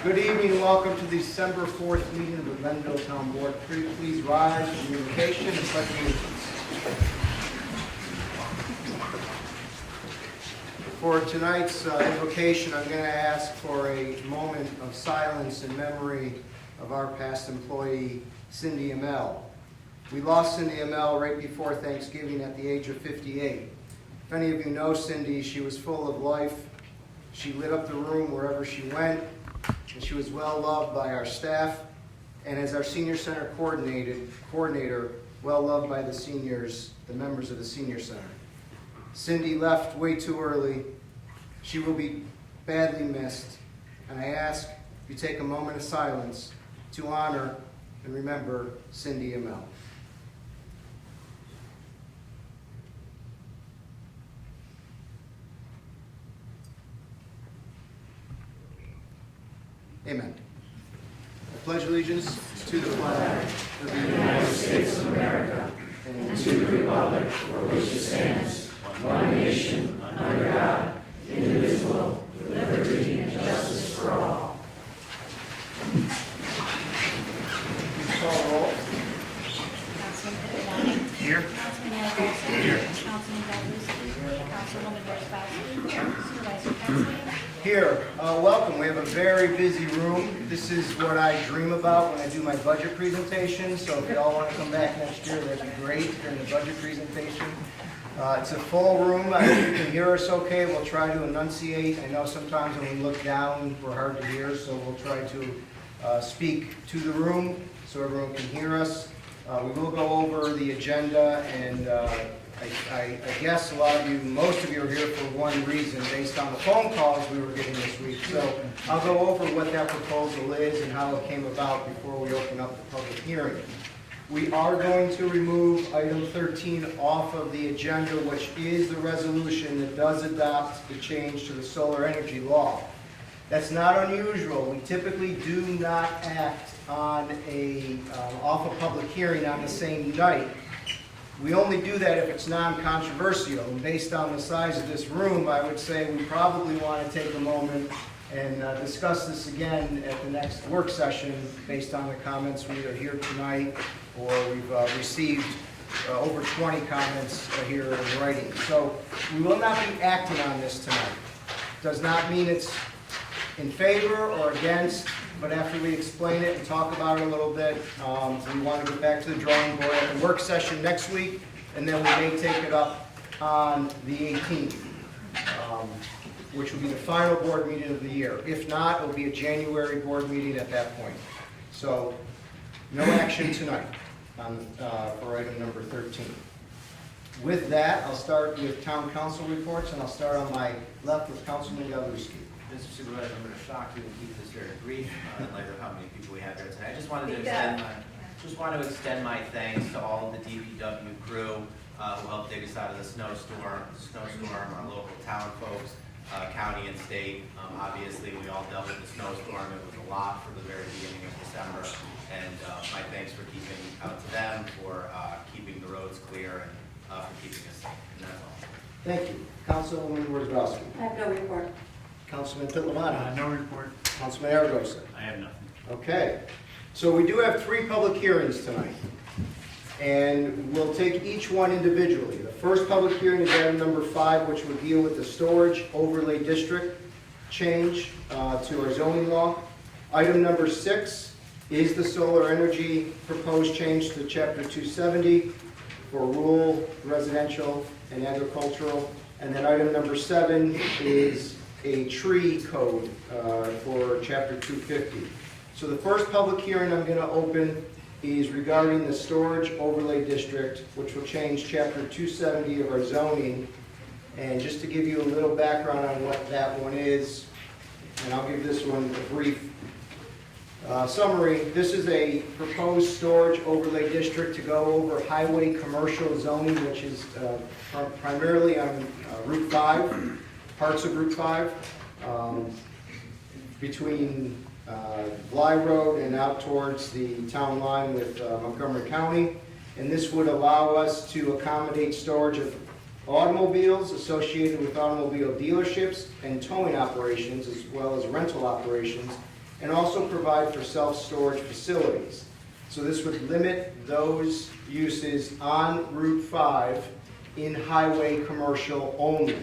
Good evening, welcome to the December 4th meeting of the Glenville Town Board. Please rise for the invocation and pledge allegiance. For tonight's invocation, I'm going to ask for a moment of silence in memory of our past employee, Cindy Amell. We lost Cindy Amell right before Thanksgiving at the age of 58. If any of you know Cindy, she was full of life. She lit up the room wherever she went, and she was well loved by our staff, and as our senior center coordinator, well loved by the seniors, the members of the senior center. Cindy left way too early. She will be badly missed, and I ask you take a moment of silence to honor and remember Cindy Amell. Amen. I pledge allegiance to the flag of the United States of America and to the republic for which it stands, one nation, under God, indivisible, with liberty and justice for all. Please call roll. Councilman Pittawani. Here. Councilman Yagowski. Here. Councilman Zaluski. Councilwoman Worsbowski. Supervisor Pettsley. Here. Welcome. We have a very busy room. This is what I dream about when I do my budget presentation. So if you all want to come back next year, that'd be great during the budget presentation. It's a full room. I hope you can hear us okay. We'll try to enunciate. I know sometimes when we look down, we're hard to hear, so we'll try to speak to the room so everyone can hear us. We will go over the agenda, and I guess most of you are here for one reason, based on the phone calls we were getting this week. So I'll go over what that proposal is and how it came about before we open up the public hearing. We are going to remove item 13 off of the agenda, which is the resolution that does adopt the change to the solar energy law. That's not unusual. We typically do not act on off a public hearing on the same night. We only do that if it's non-controversial. And based on the size of this room, I would say we probably want to take a moment and discuss this again at the next work session based on the comments we are here tonight, or we've received over 20 comments here in writing. So we will not be acting on this tonight. Does not mean it's in favor or against, but after we explain it and talk about it a little bit, we want to get back to the drawing board at the work session next week, and then we may take it up on the 18th, which will be the final board meeting of the year. If not, it will be a January board meeting at that point. So, no action tonight for item number 13. With that, I'll start with town council reports, and I'll start on my left with Councilman Galuski. Mr. Supervisor, I'm going to shock you and keep this very brief in light of how many people we have here tonight. I just wanted to extend my thanks to all of the DPW crew who helped dig us out of the snowstorm, our local town folks, county and state. Obviously, we all dealt with the snowstorm. It was a lot for the very beginning of December, and my thanks for keeping out to them, for keeping the roads clear, and for keeping us safe. And that's all. Thank you. Councilwoman Worsbowski. I have no report. Councilman Pittawani. No report. Councilman Aragosa. I have nothing. Okay. So we do have 3 public hearings tonight, and we'll take each one individually. The first public hearing is item number 5, which would deal with the storage overlay district change to our zoning law. Item number 6 is the solar energy proposed change to Chapter 270 for rural, residential, and agricultural. And then item number 7 is a tree code for Chapter 250. So the first public hearing I'm going to open is regarding the storage overlay district, which will change Chapter 270 of our zoning. And just to give you a little background on what that one is, and I'll give this one a brief summary. This is a proposed storage overlay district to go over highway commercial zoning, which is primarily on Route 5, parts of Route 5, between Bly Road and out towards the town line with Montgomery County. And this would allow us to accommodate storage of automobiles associated with automobile dealerships and towing operations, as well as rental operations and also provide for self-storage facilities. So this would limit those uses on Route 5 in highway commercial only.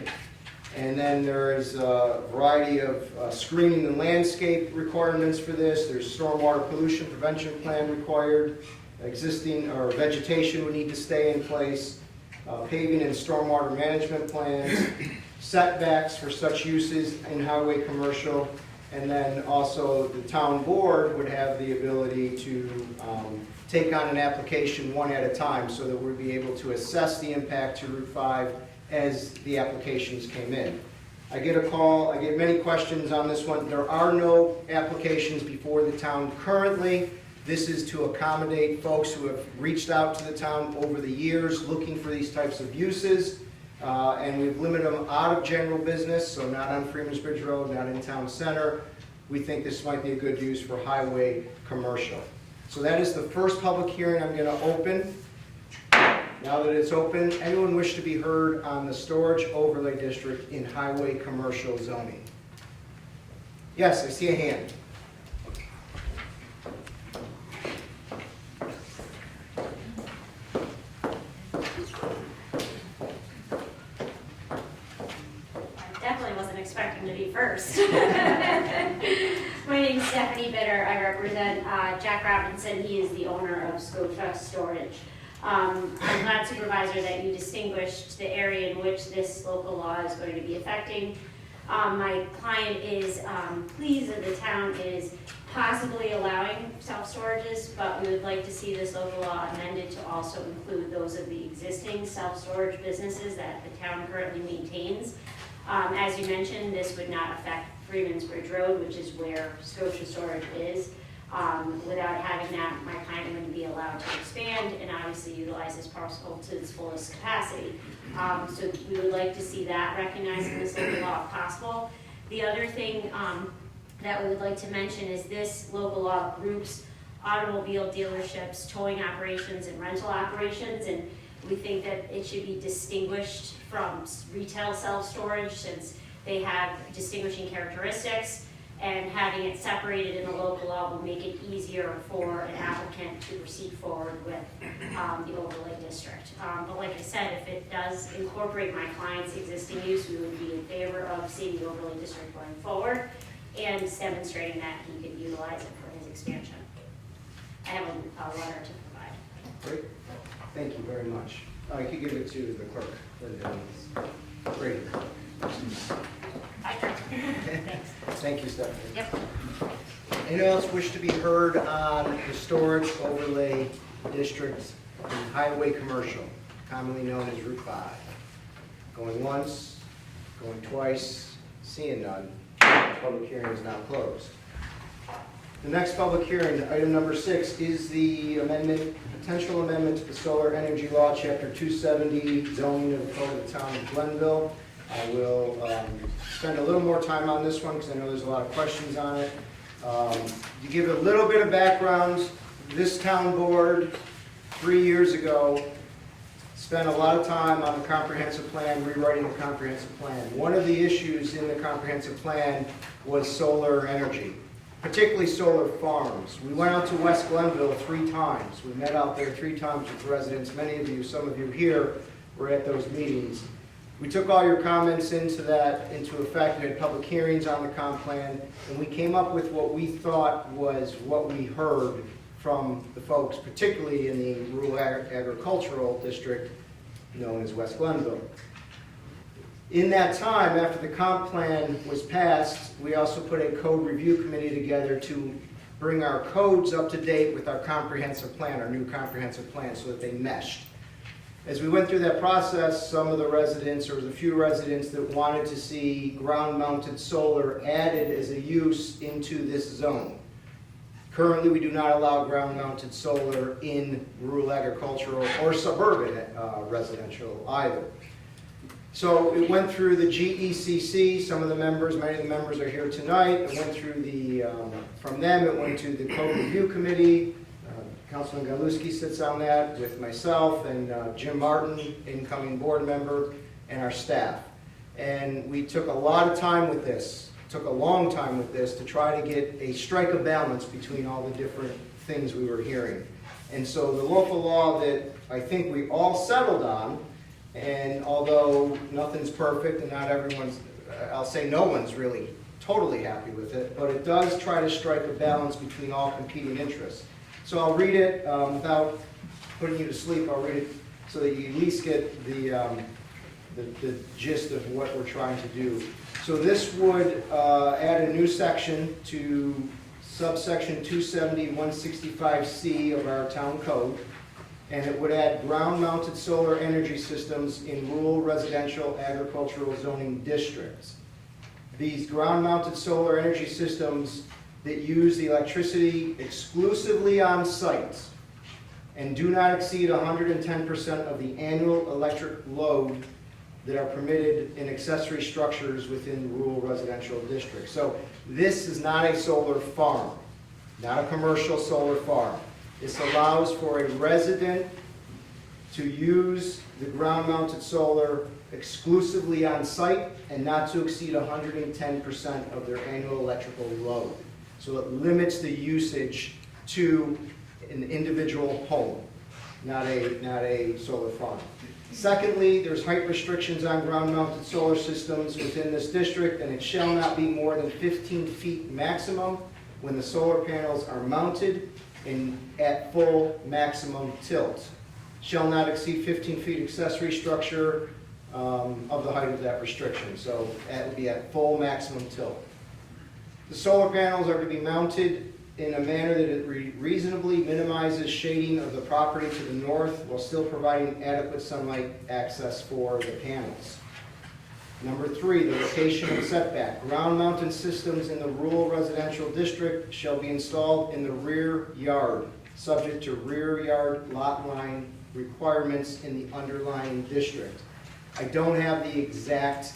And then there is a variety of screening and landscape requirements for this. There's stormwater pollution prevention plan required. Existing or vegetation would need to stay in place. Paving and stormwater management plans. Setbacks for such uses in highway commercial. And then also the town board would have the ability to take on an application one at a time so that we'd be able to assess the impact to Route 5 as the applications came in. I get a call, I get many questions on this one. There are no applications before the town currently. This is to accommodate folks who have reached out to the town over the years looking for these types of uses. And we've limited them out of general business, so not on Freeman's Bridge Road, not in town center. We think this might be a good use for highway commercial. So that is the first public hearing I'm going to open. Now that it's open, anyone wish to be heard on the storage overlay district in highway commercial zoning? Yes, I see a hand. Definitely wasn't expecting to be first. My name is Stephanie Bitter. I represent Jack Robinson. He is the owner of Scotia Storage. I'm glad, Supervisor, that you distinguished the area in which this local law is going to be affecting. My client is pleased that the town is possibly allowing self-storages, but we would like to see this local law amended to also include those of the existing self-storage businesses that the town currently maintains. As you mentioned, this would not affect Freeman's Bridge Road, which is where Scotia Storage is. Without having that, my client wouldn't be allowed to expand and obviously utilize this parcel to its fullest capacity. So we would like to see that recognized in this local law if possible. The other thing that we would like to mention is this local law groups automobile dealerships, towing operations, and rental operations, and we think that it should be distinguished from retail self-storage since they have distinguishing characteristics, and having it separated in the local law will make it easier for an applicant to proceed forward with the overlay district. But like I said, if it does incorporate my client's existing use, we would be in favor of seeing the overlay district going forward and demonstrating that he could utilize it for his expansion. I have a letter to provide. Great. Thank you very much. I could give it to the clerk. Great. Thanks. Thank you, Stephanie. Yep. Anyone else wish to be heard on the storage overlay district in highway commercial, commonly known as Route 5? Going once, going twice, seeing none. Public hearing is now closed. The next public hearing, item number 6, is the potential amendment to the Solar Energy Law, Chapter 270, zoning of the code of the town of Glenville. I will spend a little more time on this one because I know there's a lot of questions on it. To give a little bit of background, this town board 3 years ago spent a lot of time on the comprehensive plan, rewriting the comprehensive plan. One of the issues in the comprehensive plan was solar energy, particularly solar farms. We went out to West Glenville 3 times. We met out there 3 times with residents. Many of you, some of you here, were at those meetings. We took all your comments into effect. We had public hearings on the comp plan, and we came up with what we thought was what we heard from the folks, particularly in the rural agricultural district known as West Glenville. In that time, after the comp plan was passed, we also put a code review committee together to bring our codes up to date with our comprehensive plan, our new comprehensive plan, so that they meshed. As we went through that process, some of the residents, there was a few residents that wanted to see ground-mounted solar added as a use into this zone. Currently, we do not allow ground-mounted solar in rural agricultural or suburban residential either. So it went through the GECC, some of the members, many of the members are here tonight. It went through from them, it went to the code review committee. Councilman Galuski sits on that with myself and Jim Martin, incoming board member, and our staff. And we took a lot of time with this. took a long time with this to try to get strike a balance between all the different things we were hearing. And so the local law that I think we all settled on, and although nothing's perfect and not everyone's, I'll say no one's really totally happy with it, but it does try to strike a balance between all competing interests. So I'll read it without putting you to sleep. I'll read it so that you at least get the gist of what we're trying to do. So this would add a new section to subsection 270-165C of our town code, and it would add ground-mounted solar energy systems in rural residential agricultural zoning districts. These ground-mounted solar energy systems that use the electricity exclusively on site and do not exceed 110% of the annual electric load that are permitted in accessory structures within rural residential districts. So this is not a solar farm, not a commercial solar farm. This allows for a resident to use the ground-mounted solar exclusively on site and not to exceed 110% of their annual electrical load. So it limits the usage to an individual home, not a solar farm. Secondly, there's height restrictions on ground-mounted solar systems within this district, and it shall not be more than 15 feet maximum when the solar panels are mounted at full maximum tilt. Shall not exceed 15 feet accessory structure of the height of that restriction. So that would be at full maximum tilt. The solar panels are to be mounted in a manner that it reasonably minimizes shading of the property to the north while still providing adequate sunlight access for the panels. Number 3, the location and setback. Ground-mounted systems in the rural residential district shall be installed in the rear yard, subject to rear yard lot line requirements in the underlying district. I don't have the exact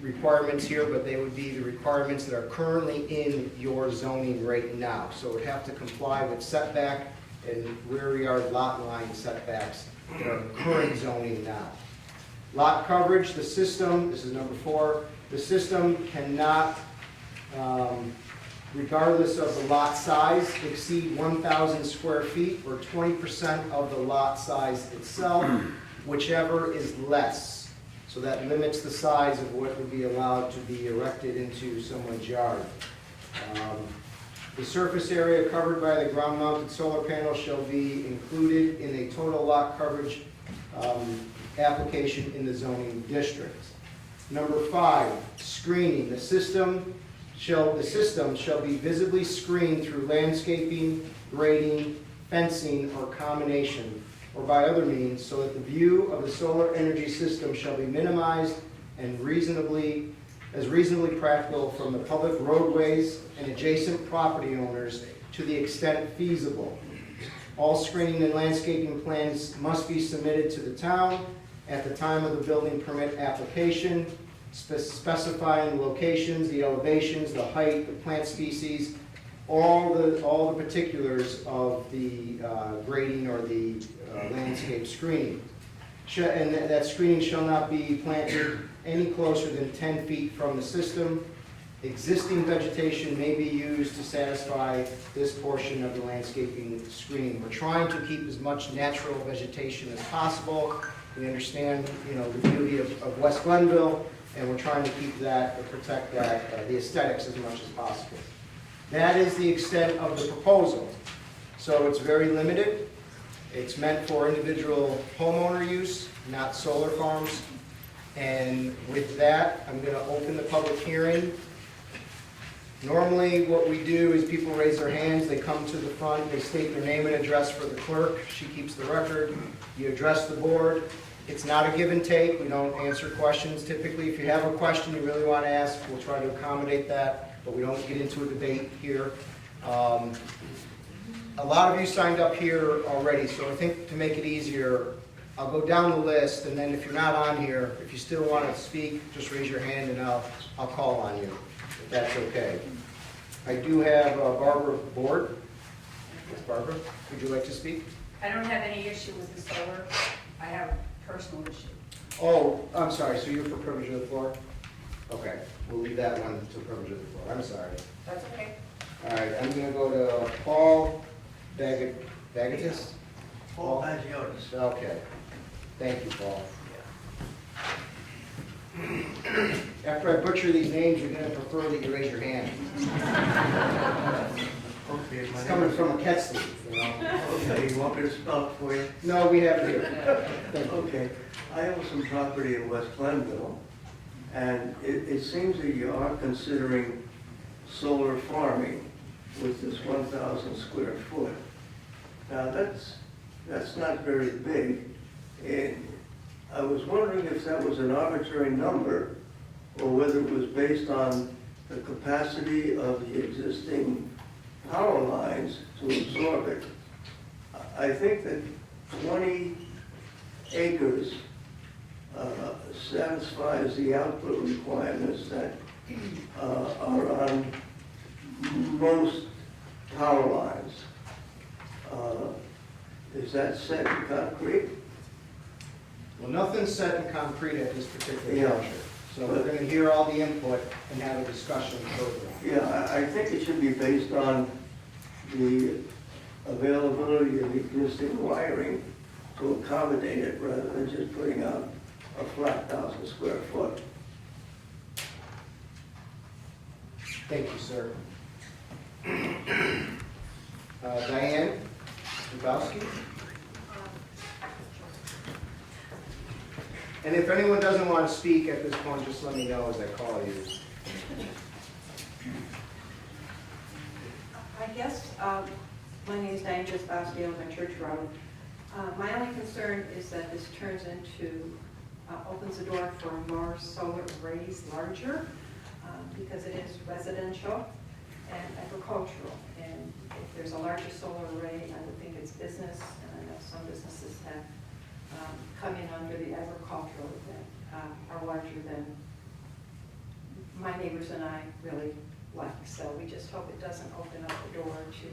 requirements here, but they would be the requirements that are currently in your zoning right now. So it would have to comply with setback and rear yard lot line setbacks that are current zoning now. Lot coverage, the system, this is number 4, the system cannot, regardless of the lot size, exceed 1,000 square feet or 20% of the lot size itself, whichever is less. So that limits the size of what would be allowed to be erected into someone's yard. The surface area covered by the ground-mounted solar panel shall be included in a total lot coverage application in the zoning district. Number 5, screening. The system shall be visibly screened through landscaping, grading, fencing, or combination, or by other means, so that the view of the solar energy system shall be minimized and reasonably practical from the public roadways and adjacent property owners to the extent feasible. All screening and landscaping plans must be submitted to the town at the time of the building permit application, specifying the locations, the elevations, the height, the plant species, all the particulars of the grading or the landscape screening. And that screening shall not be planted any closer than 10 feet from the system. Existing vegetation may be used to satisfy this portion of the landscaping screening. We're trying to keep as much natural vegetation as possible. We understand, the beauty of West Glenville, and we're trying to keep that, or protect that, the aesthetics as much as possible. That is the extent of the proposal. So it's very limited. It's meant for individual homeowner use, not solar farms. And with that, I'm going to open the public hearing. Normally, what we do is people raise their hands, they come to the front, they state their name and address for the clerk. She keeps the record. You address the board. It's not a give and take. We don't answer questions typically. If you have a question you really want to ask, we'll try to accommodate that, but we don't get into a debate here. A lot of you signed up here already, so I think to make it easier, I'll go down the list, and then if you're not on here, if you still want to speak, just raise your hand and I'll call on you, if that's okay. I do have Barbara Board. Yes, Barbara, would you like to speak? I don't have any issue with the solar. I have a personal issue. Oh, I'm sorry, so you're for privilege of the floor? Okay, we'll leave that one to privilege of the floor, I'm sorry. That's okay. All right, I'm gonna go to Paul Bagatis? Paul Pagiotis. Okay, thank you, Paul. After I butcher these names, you're gonna prefer that you raise your hand. Okay, my It's name coming is- from a Ketzley, you know? Okay, you want me to spell it for you? No, we have it here. Thank you. Okay, I own some property in West Glenville, and it seems that you are considering solar farming with this 1,000 square foot. Now, that's not very big, and I was wondering if that was an arbitrary number, or whether it was based on the capacity of the existing power lines to absorb it. I think that 20 acres satisfies the output requirements that are on most power lines. Is that set in concrete? Well, nothing's set in concrete at this particular Yeah. juncture. So we're gonna hear all the input and have a discussion further. Yeah, I think it should be based on the availability of existing wiring to accommodate it, rather than just putting out a flat 1,000 square foot. Thank you, sir. Diane Dubowski? And if anyone doesn't want to speak at this point, just let me know as I call you. I guess, my name is Diane Jasbowski, I'm on Church Road. My only concern is that this turns into, opens the door for more solar arrays larger, because it is residential and agricultural. And if there's a larger solar array, I would think it's business, and I know some businesses have come in under the agricultural that are larger than my neighbors and I really like. So we just hope it doesn't open up the door to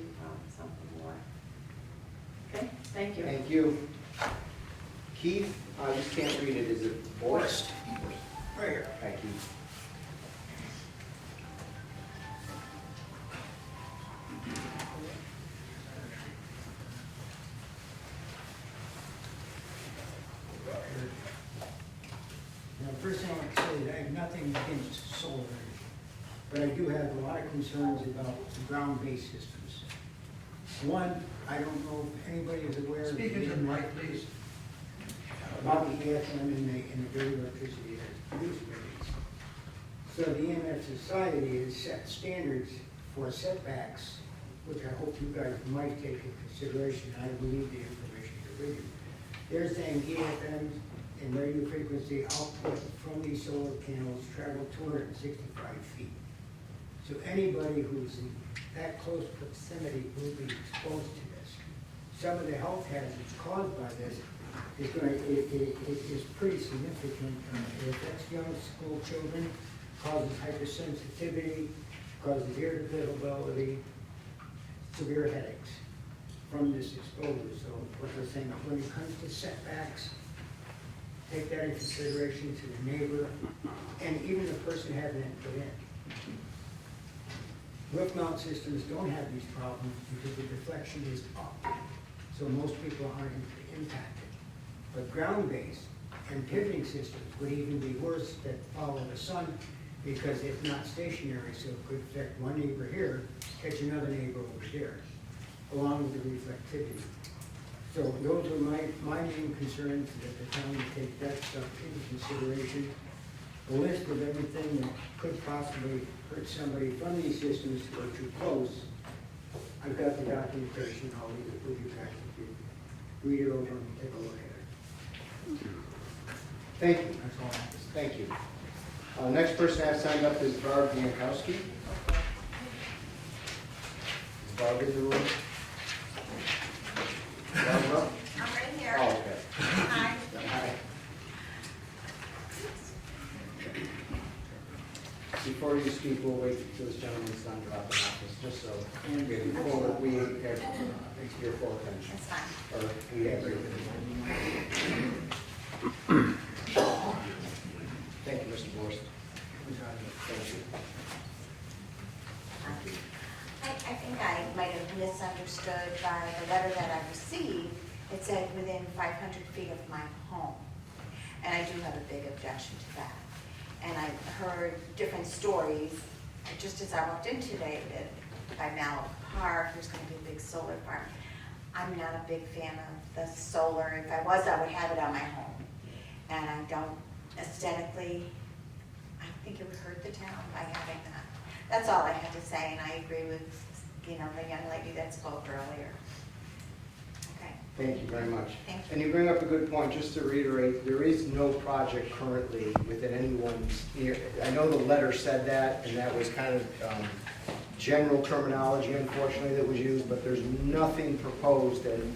something more. Okay, thank you. Thank you. Keith, I just can't read it, is it Forrest? Right here. Thank you. Now, first thing I want to say is I have nothing against solar energy, but I do have a lot of concerns about the ground-based systems. One, I don't know if anybody is aware of Speak into the mic, please. about the EFM and the dirty electricity that's produced by these. So the EMF Society has set standards for setbacks, which I hope you guys might take into consideration. I believe the information you're reading. They're saying EFMs and radio frequency output from these solar panels travel 265 feet. So anybody who's in that close proximity will be exposed to this. Some of the health hazards caused by this is pretty significant. It affects young school children, causes hypersensitivity, causes irritability, severe headaches from this exposure. So what they're saying, when it comes to setbacks, take that into consideration to the neighbor and even the person having it put in. Roof mount systems don't have these problems because the deflection is up, so most people aren't impacted. But ground-based and pivoting systems would even be worse that follow the sun because it's not stationary, so it could affect one neighbor here, catch another neighbor over there, along with the reflectivity. So those are my main concerns, that the town would take that stuff into consideration. A list of everything that could possibly hurt somebody from these systems or too close. I've got the documentation, I'll leave it with you guys if you read it over and take a look at it. Thank you. That's all I have to say. Thank you. Next person I have signed up is Barb Biankowski. Is Barb in the room? Barbara? I'm right here. Oh, okay. Hi. Hi. Before you speak, we'll wait until this gentleman's done dropping off this, just so we have your full attention. That's fine. Or we have your. Thank you, Mr. Borst. it said within 500 feet of my home. And I do have a big objection to that. And I've heard different stories, just as I walked in today, that by Mallow Park, there's gonna be a big solar farm. I'm not a big fan of the solar. If I was, I would have it on my home. And I don't, aesthetically, I think it would hurt the town by having that. That's all I had to say, and I agree with, the young lady that spoke earlier. Okay. Thank you very much. Thank you. And you bring up a good point, just to reiterate, there is no project currently within anyone's ear. I know the letter said that, and that was kind of general terminology, unfortunately, that was used, but there's nothing proposed in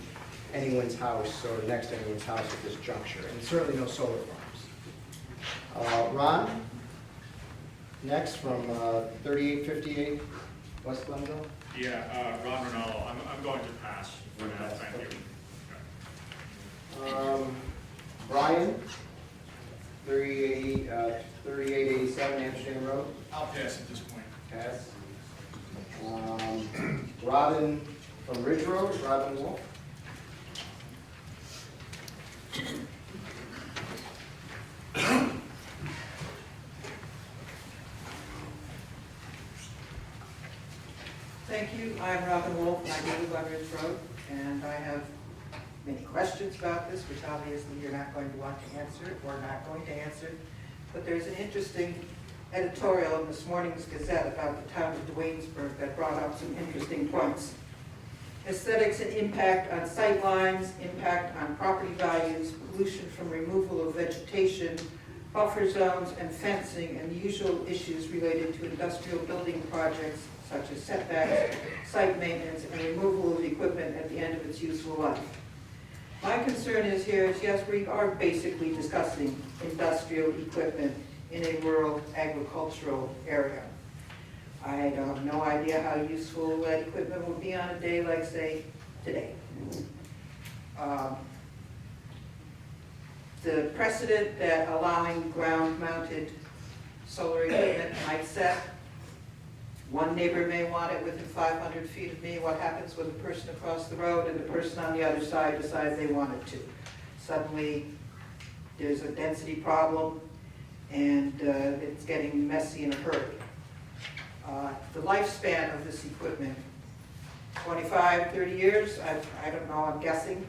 anyone's house or next to anyone's house at this juncture, and certainly no solar farms. Ron, next from 3858 West Glenville. Yeah, Ron Ronaldo, I'm going to pass for now, thank you. Brian, 3887 Amsterdam Road. I'll pass at this point. Pass. Robin from Ridge Road, Robin Wolf. Thank you. I'm Robin Wolf, and I live on Ridge Road, and I have many questions about this, which obviously you're not going to want to answer or not going to answer. But there's an interesting editorial in this morning's Gazette about the town of Duanesburg that brought up some interesting points. Aesthetics and impact on sightlines, impact on property values, pollution from removal of vegetation, buffer zones and fencing, and the usual issues related to industrial building projects such as setbacks, site maintenance, and removal of equipment at the end of its useful life. My concern is yes, we are basically discussing industrial equipment in a rural agricultural area. I have no idea how useful that equipment would be on a day like, say, today. The precedent that allowing ground-mounted solar equipment might set, one neighbor may want it within 500 feet of me. What happens when the person across the road and the person on the other side decides they want it to? Suddenly, there's a density problem, and it's getting messy in a hurry. The lifespan of this equipment, 25, 30 years, I don't know, I'm guessing.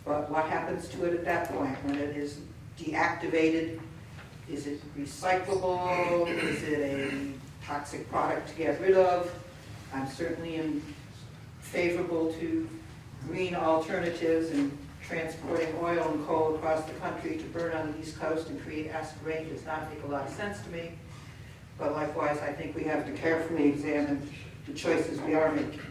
But what happens to it at that point when it is deactivated? Is it recyclable? Is it a toxic product to get rid of? I'm certainly favorable to green alternatives and transporting oil and coal across the country to burn on the East Coast and create acid rain does not make a lot of sense to me. But likewise, I think we have to carefully examine the choices we are making.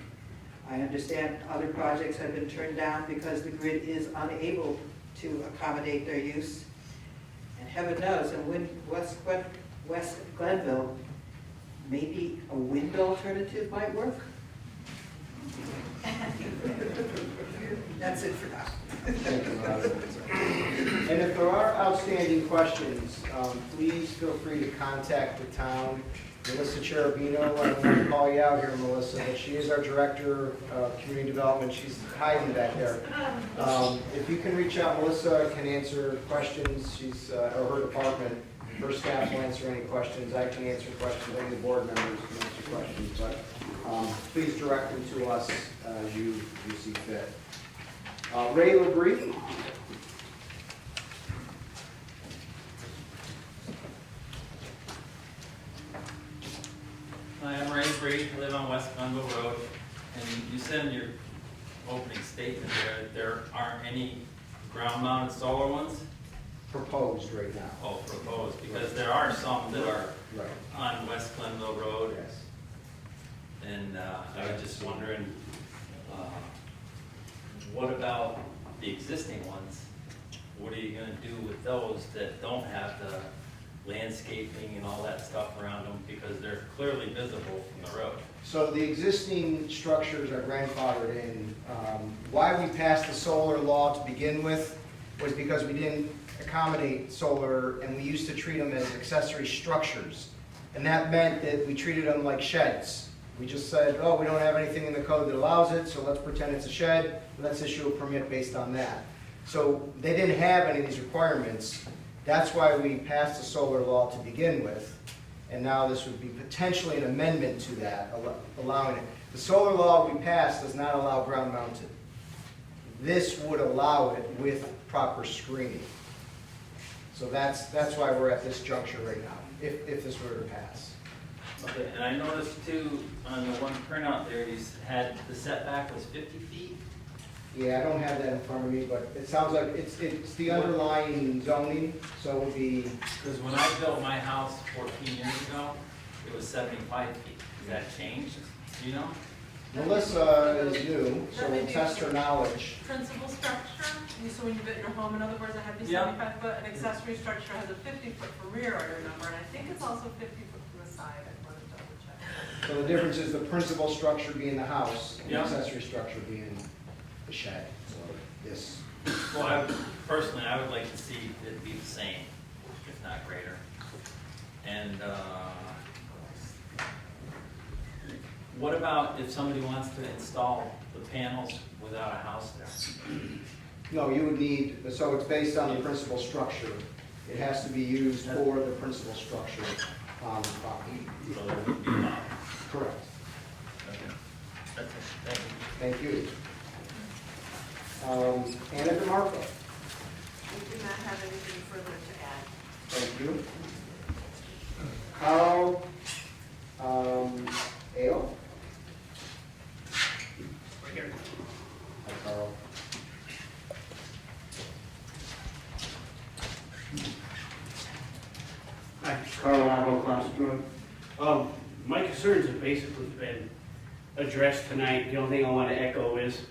I understand other projects have been turned down because the grid is unable to accommodate their use. And heaven knows, in West Glenville, maybe a wind alternative might work. That's it for now. Thank you, Robin. And if there are outstanding questions, please feel free to contact the town. Melissa Cherubino, I don't want to call you out here, Melissa, but she is our Director of Community Development. She's hiding back there. If you can reach out, Melissa can answer questions. She's, or her department, her staff will answer any questions. I can answer questions, any of the board members can answer questions, but please direct them to us as you see fit. Ray Labrie. Hi, I'm Ray Bree, I live on West Glenville Road, and you said in your opening statement there aren't any ground-mounted solar ones? Proposed right now. Oh, proposed, because there are some that are Right. on West Glenville Road. Yes. And I was just wondering, what about the existing ones? What are you gonna do with those that don't have the landscaping and all that stuff around them, because they're clearly visible from the road? So the existing structures are grandfathered in. Why we passed the solar law to begin with was because we didn't accommodate solar, and we used to treat them as accessory structures. And that meant that we treated them like sheds. We just said, oh, we don't have anything in the code that allows it, so let's pretend it's a shed, let's issue a permit based on that. So they didn't have any of these requirements. That's why we passed the solar law to begin with, and now this would be potentially an amendment to that, allowing it. The solar law we passed does not allow ground mounted. This would allow it with proper screening. So that's why we're at this juncture right now, if this were to pass. Okay, and I noticed too, on the one printout there, you had the setback was 50 feet? Yeah, I don't have that in front of me, but it sounds like it's the underlying zoning, so it would be, Because when I built my house 14 years ago, it was 75 feet. Has that changed, do you know? Melissa is new, so we'll test her knowledge. Principal structure, so when you build your home, in other words, it had to be Yeah. 75 foot, an accessory structure has a 50 foot for rear, I remember, and I think it's also 50 foot from the side, I want to double check. So the difference is the principal structure being the house, and the Yeah. accessory structure being the shed. So this, Well, personally, I would like to see it be the same, if not greater. And what about if somebody wants to install the panels without a house there? no, you would need, so it's based on the principal structure. It has to be used for the principal structure on the property. So there would be allowed. Correct. Okay. That's it, thank you. Thank you. Anna DeMarco. We do not have anything further to add. Thank you. Carl, Ale? Right here. Hi, Carl. Hi, Carl Otto, across the road. My concerns have basically been addressed tonight. The only thing I want to echo is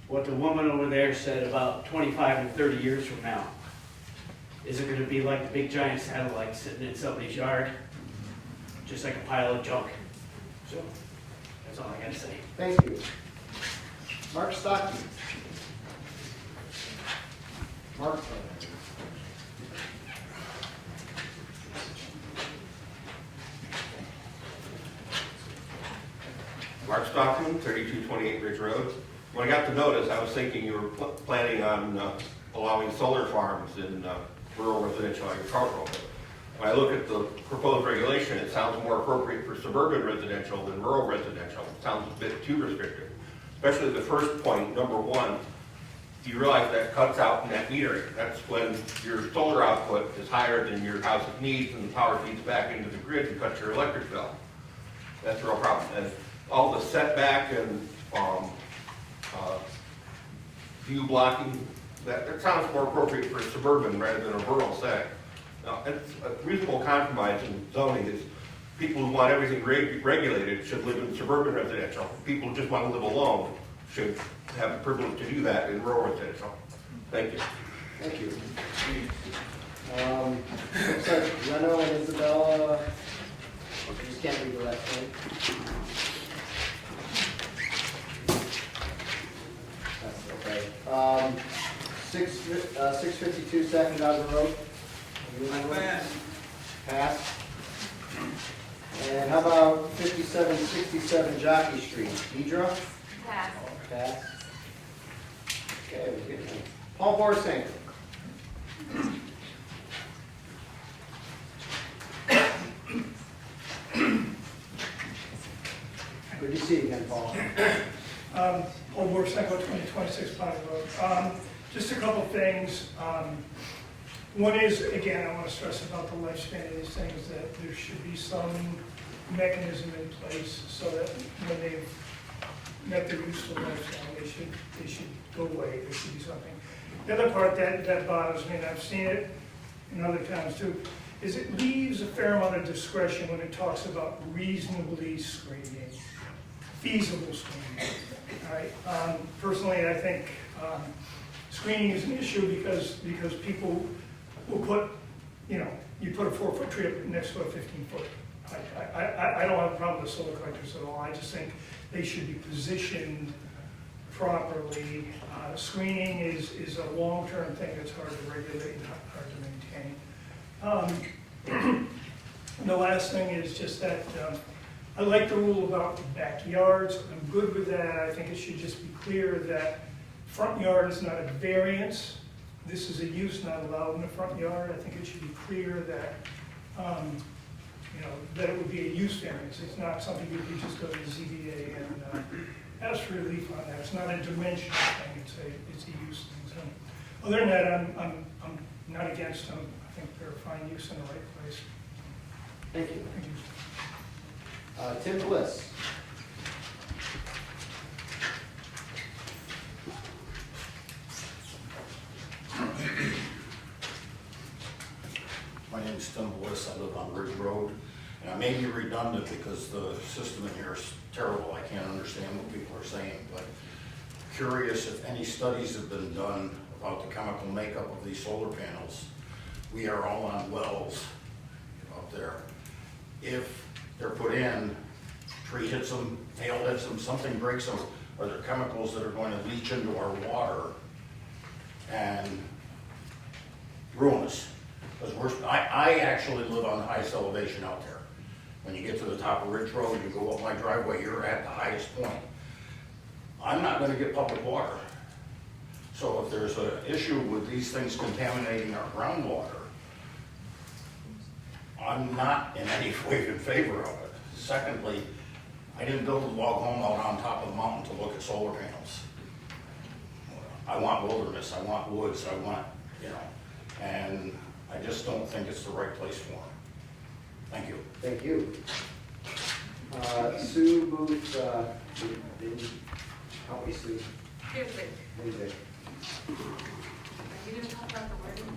what the woman over there said about 25 and 30 years from now. Is it going to be like the big giant satellite sitting in somebody's yard? Just like a pile of junk. So, that's all I got to say. Thank you. Mark Stockton. Mark. Mark Stockton, 3228 Ridge Road. When I got the notice, I was thinking you were planning on allowing solar farms in rural residential agricultural. When I look at the proposed regulation, it sounds more appropriate for suburban residential than rural residential. It sounds a bit too restrictive. Especially the first point, number one, you realize that cuts out net metering. That's when your solar output is higher than your house's needs and the power feeds back into the grid and cuts your electric bill. That's a real problem. And all the setback and view blocking, that sounds more appropriate for a suburban rather than a rural setting. Now, it's a reasonable compromise in zoning is people who want everything regulated should live in suburban residential. People who just want to live alone should have the privilege to do that in rural residential. Thank you. Thank you. Looks like Reno and Isabella, I just can't read the last name. That's okay. 652 Second Garden Road. Pass. And how about 5767 Jockey Street? Deidre? Pass. Pass. Okay, we're getting there. Paul Borsink. Good to see you again, Paul. Paul Borsenko, 2026 Pine Road. Just a couple things. One is, again, I want to stress about the lifespan of these things, that there should be some mechanism in place so that when they've met their useful lifespan, they should go away. There should be something. The other part that bothers me, and I've seen it in other towns too, is it leaves a fair amount of discretion when it talks about reasonably screening, feasible screening. All right. Personally, I think screening is an issue because people will put, you put a 4-foot tree up next to a 15-foot. I don't have a problem with solar collectors at all. I just think they should be positioned properly. Screening is a long-term thing that's hard to regulate and hard to maintain. The last thing is just that I like the rule about backyards. I'm good with that. I think it should just be clear that front yard is not a variance. This is a use not allowed in the front yard. I think it should be clear that, that it would be a use variance. It's not something you could just go to the ZBA and ask for relief on that. It's not a dimensional thing. It's a use thing. So, other than that, I'm not against them. I think they're a fine use in the right place. Thank you. Thank you. Tim Bliss. My name's Tim Bliss, I live on Ridge Road, and I may be redundant because the system in here is terrible, I can't understand what people are saying, but curious if any studies have been done about the chemical makeup of these solar panels. We are all on wells out there. If they're put in, tree hits them, hail hits them, something breaks them, are there chemicals that are going to leach into our water and ruin us? Because I actually live on the highest elevation out there. When you get to the top of Ridge Road, you go up my driveway, you're at the highest point. I'm not gonna get public water. So if there's an issue with these things contaminating our groundwater, I'm not in any way in favor of it. Secondly, I didn't build a log home out on top of the mountain to look at solar panels. I want wilderness, I want woods, I want, and I just don't think it's the right place for them. Thank you. Thank you. Sue Booth, help me, Sue. Music. Music. Are you gonna talk about the wording?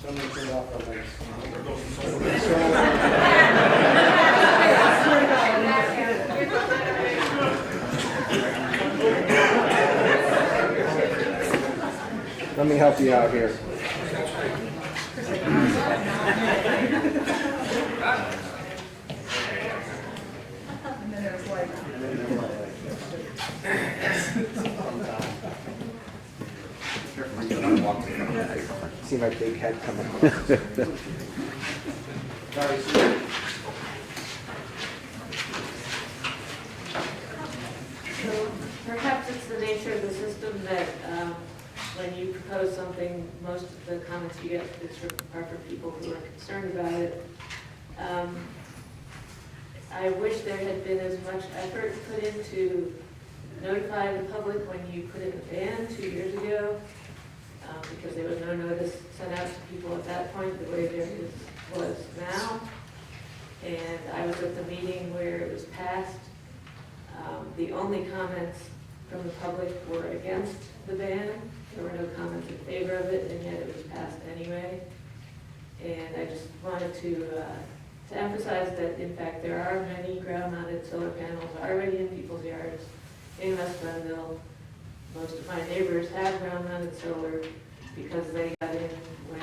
Somebody turn off the lights. Let me help you out here. See my big head coming up. Sorry, Sue. So perhaps it's the nature of the system that when you propose something, most of the comments you get are for people who are concerned about it. I wish there had been as much effort put into notify the public when you put in the ban 2 years ago, because there was no notice sent out to people at that point the way there was now. And I was at the meeting where it was passed. The only comments from the public were against the ban. There were no comments in favor of it, and yet it was passed anyway. And I just wanted to emphasize that, in fact, there are many ground-mounted solar panels already in people's yards in West Glenville. Most of my neighbors have ground-mounted solar because they got in when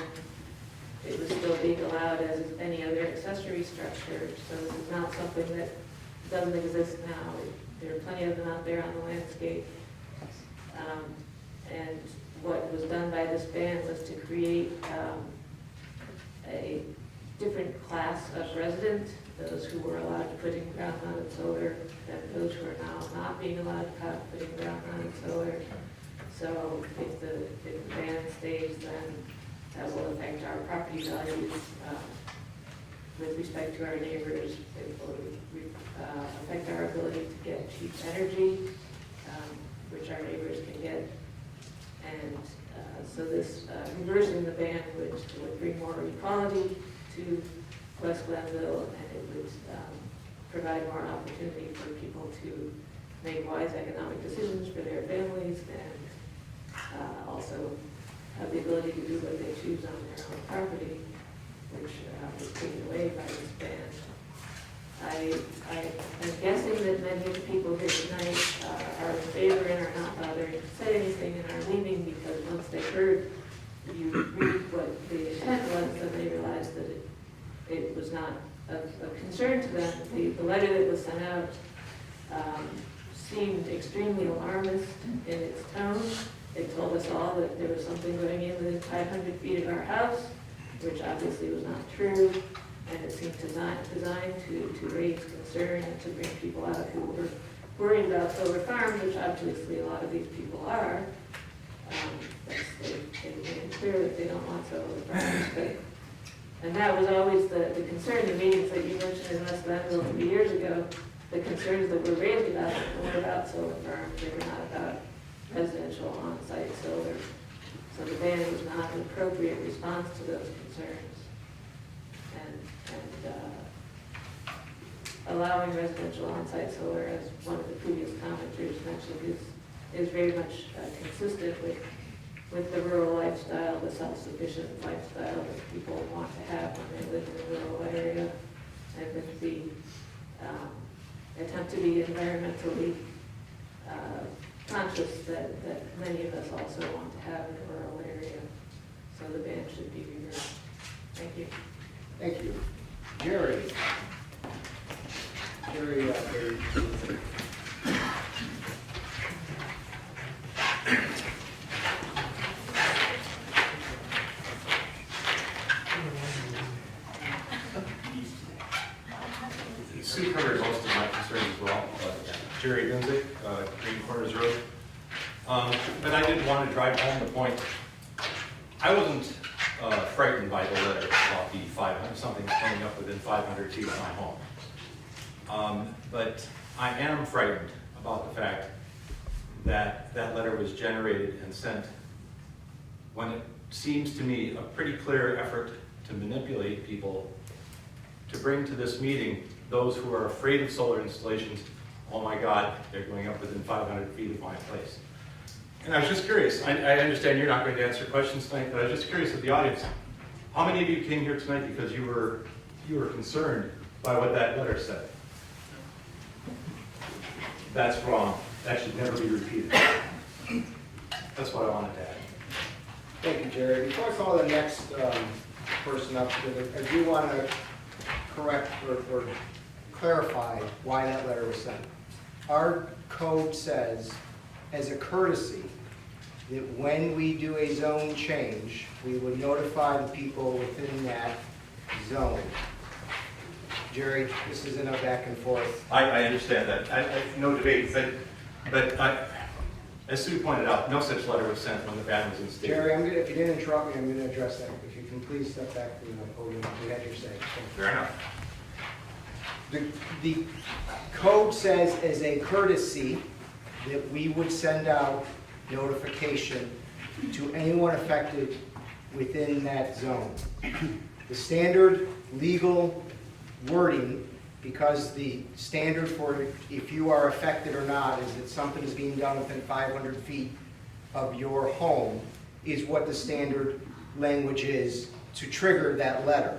it was still being allowed as any other accessory structure. So this is not something that doesn't exist now. There are plenty of them out there on the landscape. And what was done by this ban was to create a different class of resident, those who were allowed to put in ground-mounted solar, and those who are now not being allowed to put in ground-mounted solar. So if the ban stays, then that will affect our property values with respect to our neighbors. It will affect our ability to get cheap energy, which our neighbors can get. And so this reversing the ban would bring more equality to West Glenville, and it would provide more opportunity for people to make wise economic decisions for their families, and also have the ability to do what they choose on their own property, which was taken away by this ban. I'm guessing that many of the people here tonight are in favor and are not bothering to say anything and are leaving because once they heard you read what the intent was, then they realized that it was not of concern to them. The letter that was sent out seemed extremely alarmist in its tone. It told us all that there was something going in within 500 feet of our house, which obviously was not true, and it seemed designed to raise concern and to bring people out who were worried about solar farms, which obviously a lot of these people are. They made it clear that they don't want solar farms, and that was always the concern. The meetings that you mentioned in West Glenville 3 years ago, the concerns that were raised about it were about solar farms. They were not about residential on-site solar. So the ban was not an appropriate response to those concerns. And allowing residential on-site solar, as one of the previous commenters mentioned, is very much consistent with the rural lifestyle, the self-sufficient lifestyle that people want to have when they live in a rural area, and with the attempt to be environmentally conscious that many of us also want to have in a rural area. So the ban should be reversed. Thank you. Thank you. Jerry. Jerry, Sue covered most of my concerns as well. Jerry Gunzik, Green Corners Road. But I did want to drive home the point. I wasn't frightened by the letter about the 500, something coming up within 500 feet of my home. But I am frightened about the fact that that letter was generated and sent when it seems to me a pretty clear effort to manipulate people to bring to this meeting those who are afraid of solar installations. Oh my God, they're going up within 500 feet of my place. And I was just curious, I understand you're not going to answer questions tonight, but I was just curious of the audience. How many of you came here tonight because you were concerned by what that letter said? That's wrong. That should never be repeated. That's what I wanted to add. thank you, Jerry. Before I call the next person up, I do want to correct or clarify why that letter was sent. Our code says, as a courtesy, that when we do a zone change, we would notify the people within that zone. Jerry, this isn't a back and forth. I understand that. No debate, but as Sue pointed out, no such letter was sent when the ban was instated. Jerry, if you didn't interrupt me, I'm going to address that. If you can please step back from the podium, you had your say. Fair enough. The code says, as a courtesy, that we would send out notification to anyone affected within that zone. The standard legal wording, because the standard for if you are affected or not is that something is being done within 500 feet of your home, is what the standard language is to trigger that letter.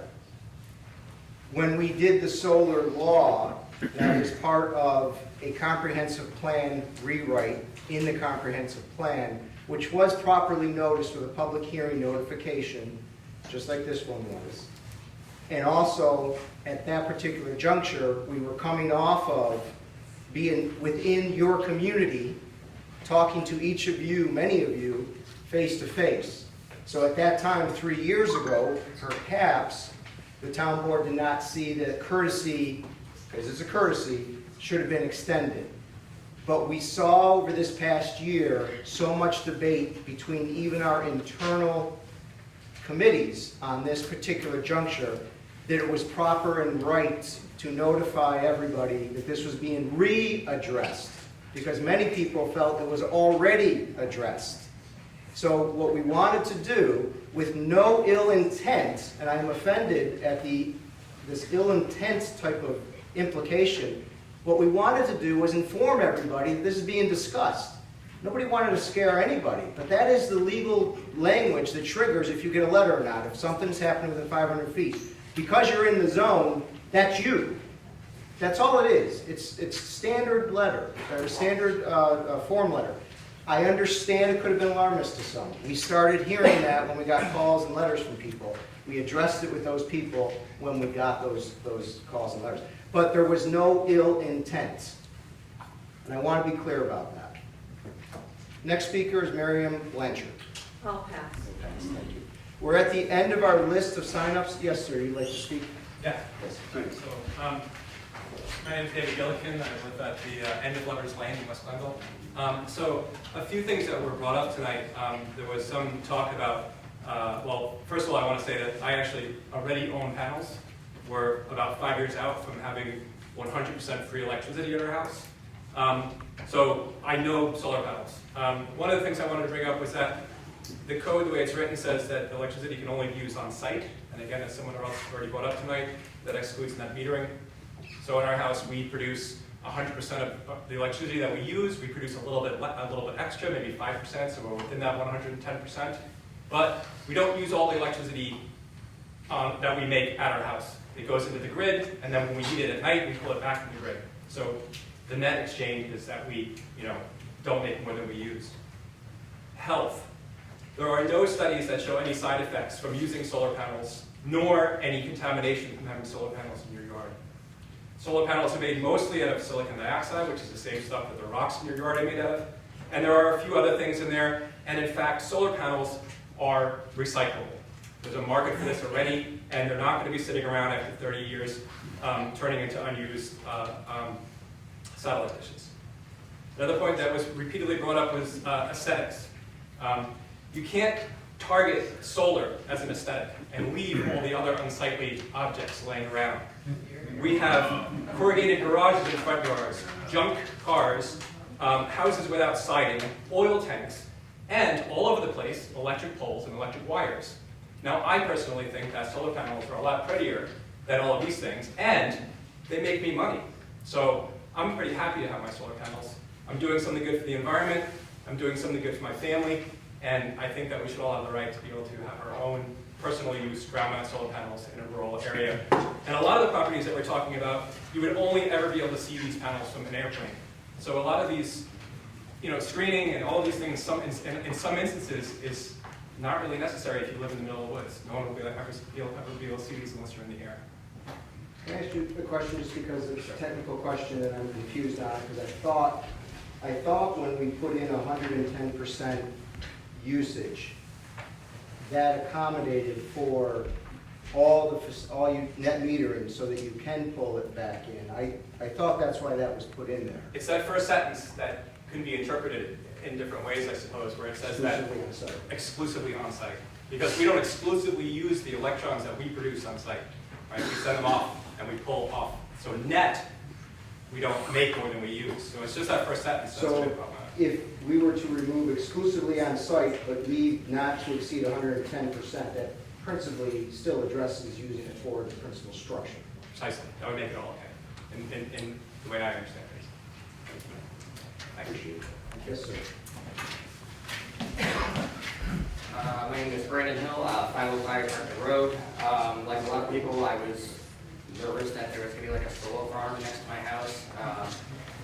When we did the solar law, that is part of a comprehensive plan rewrite in the comprehensive plan, which was properly noticed with a public hearing notification, just like this one was. And also, at that particular juncture, we were coming off of being within your community, talking to each of you, many of you, face to face. So at that time, 3 years ago, perhaps the town board did not see that courtesy, because it's a courtesy, should have been extended. But we saw over this past year so much debate between even our internal committees on this particular juncture that it was proper and right to notify everybody that this was being readdressed, because many people felt it was already addressed. So what we wanted to do, with no ill intent, and I'm offended at this ill intent type of implication, what we wanted to do was inform everybody that this is being discussed. Nobody wanted to scare anybody, but that is the legal language that triggers if you get a letter or not, if something's happening within 500 feet. Because you're in the zone, that's you. That's all it is. It's standard letter, or standard form letter. I understand it could have been alarmist to some. We started hearing that when we got calls and letters from people. We addressed it with those people when we got those calls and letters. But there was no ill intent. And I want to be clear about that. Next speaker is Miriam Blanchard. I'll pass. Thank you. We're at the end of our list of signups. Yes, sir, you'd like to speak? Yeah. Yes. Right, so, my name is David Gillikin. I live at the end of Lovers Lane in West Glenville. So a few things that were brought up tonight. There was some talk about, well, first of all, I want to say that I actually already own panels. We're about 5 years out from having 100% free electricity at our house. So I know solar panels. One of the things I wanted to bring up was that the code, the way it's written, says that electricity can only be used on site. And again, as someone else already brought up tonight, that excludes net metering. So in our house, we produce 100% of the electricity that we use. We produce a little bit extra, maybe 5%, so we're within that 110%. But we don't use all the electricity that we make at our house. It goes into the grid, and then when we need it at night, we pull it back from the grid. So the net exchange is that we, don't make more than we use. Health. There are no studies that show any side effects from using solar panels, nor any contamination from having solar panels in your yard. Solar panels are made mostly out of silicon dioxide, which is the same stuff that the rocks in your yard are made out of. And there are a few other things in there. And in fact, solar panels are recyclable. There's a market for this already, and they're not going to be sitting around after 30 years turning into unused satellite dishes. Another point that was repeatedly brought up was aesthetics. You can't target solar as an aesthetic and leave all the other unsightly objects laying around. We have corrugated garages in front yards, junk cars, houses without siding, oil tanks, and all over the place, electric poles and electric wires. Now, I personally think that solar panels are a lot prettier than all of these things, and they make me money. So I'm pretty happy to have my solar panels. I'm doing something good for the environment, I'm doing something good for my family, and I think that we should all have the right to be able to have our own personal use ground-mount solar panels in a rural area. And a lot of the properties that we're talking about, you would only ever be able to see these panels from an airplane. So a lot of these, screening and all of these things, in some instances, is not really necessary if you live in the middle of the woods. No one will ever be able to see these unless you're in the air. Can I ask you a question just because it's a technical question and I'm confused on it? Because I thought when we put in 110% usage, that accommodated for all you net metering so that you can pull it back in. I thought that's why that was put in there. It's that first sentence that can be interpreted in different ways, I suppose, where it says that exclusively on site. Because we don't exclusively use the electrons that we produce on site. Right? We send them off and we pull off. So net, we don't make more than we use. So it's just that first sentence. So if we were to remove exclusively on site, but leave not to exceed 110%, that principally still addresses using it for the principal structure. Precisely. That would make it all okay, in the way I understand it. I appreciate it. Yes, sir. My name is Brandon Hill, 505 Market Road. Like a lot of people, I was nervous that there was going to be like a solar farm next to my house.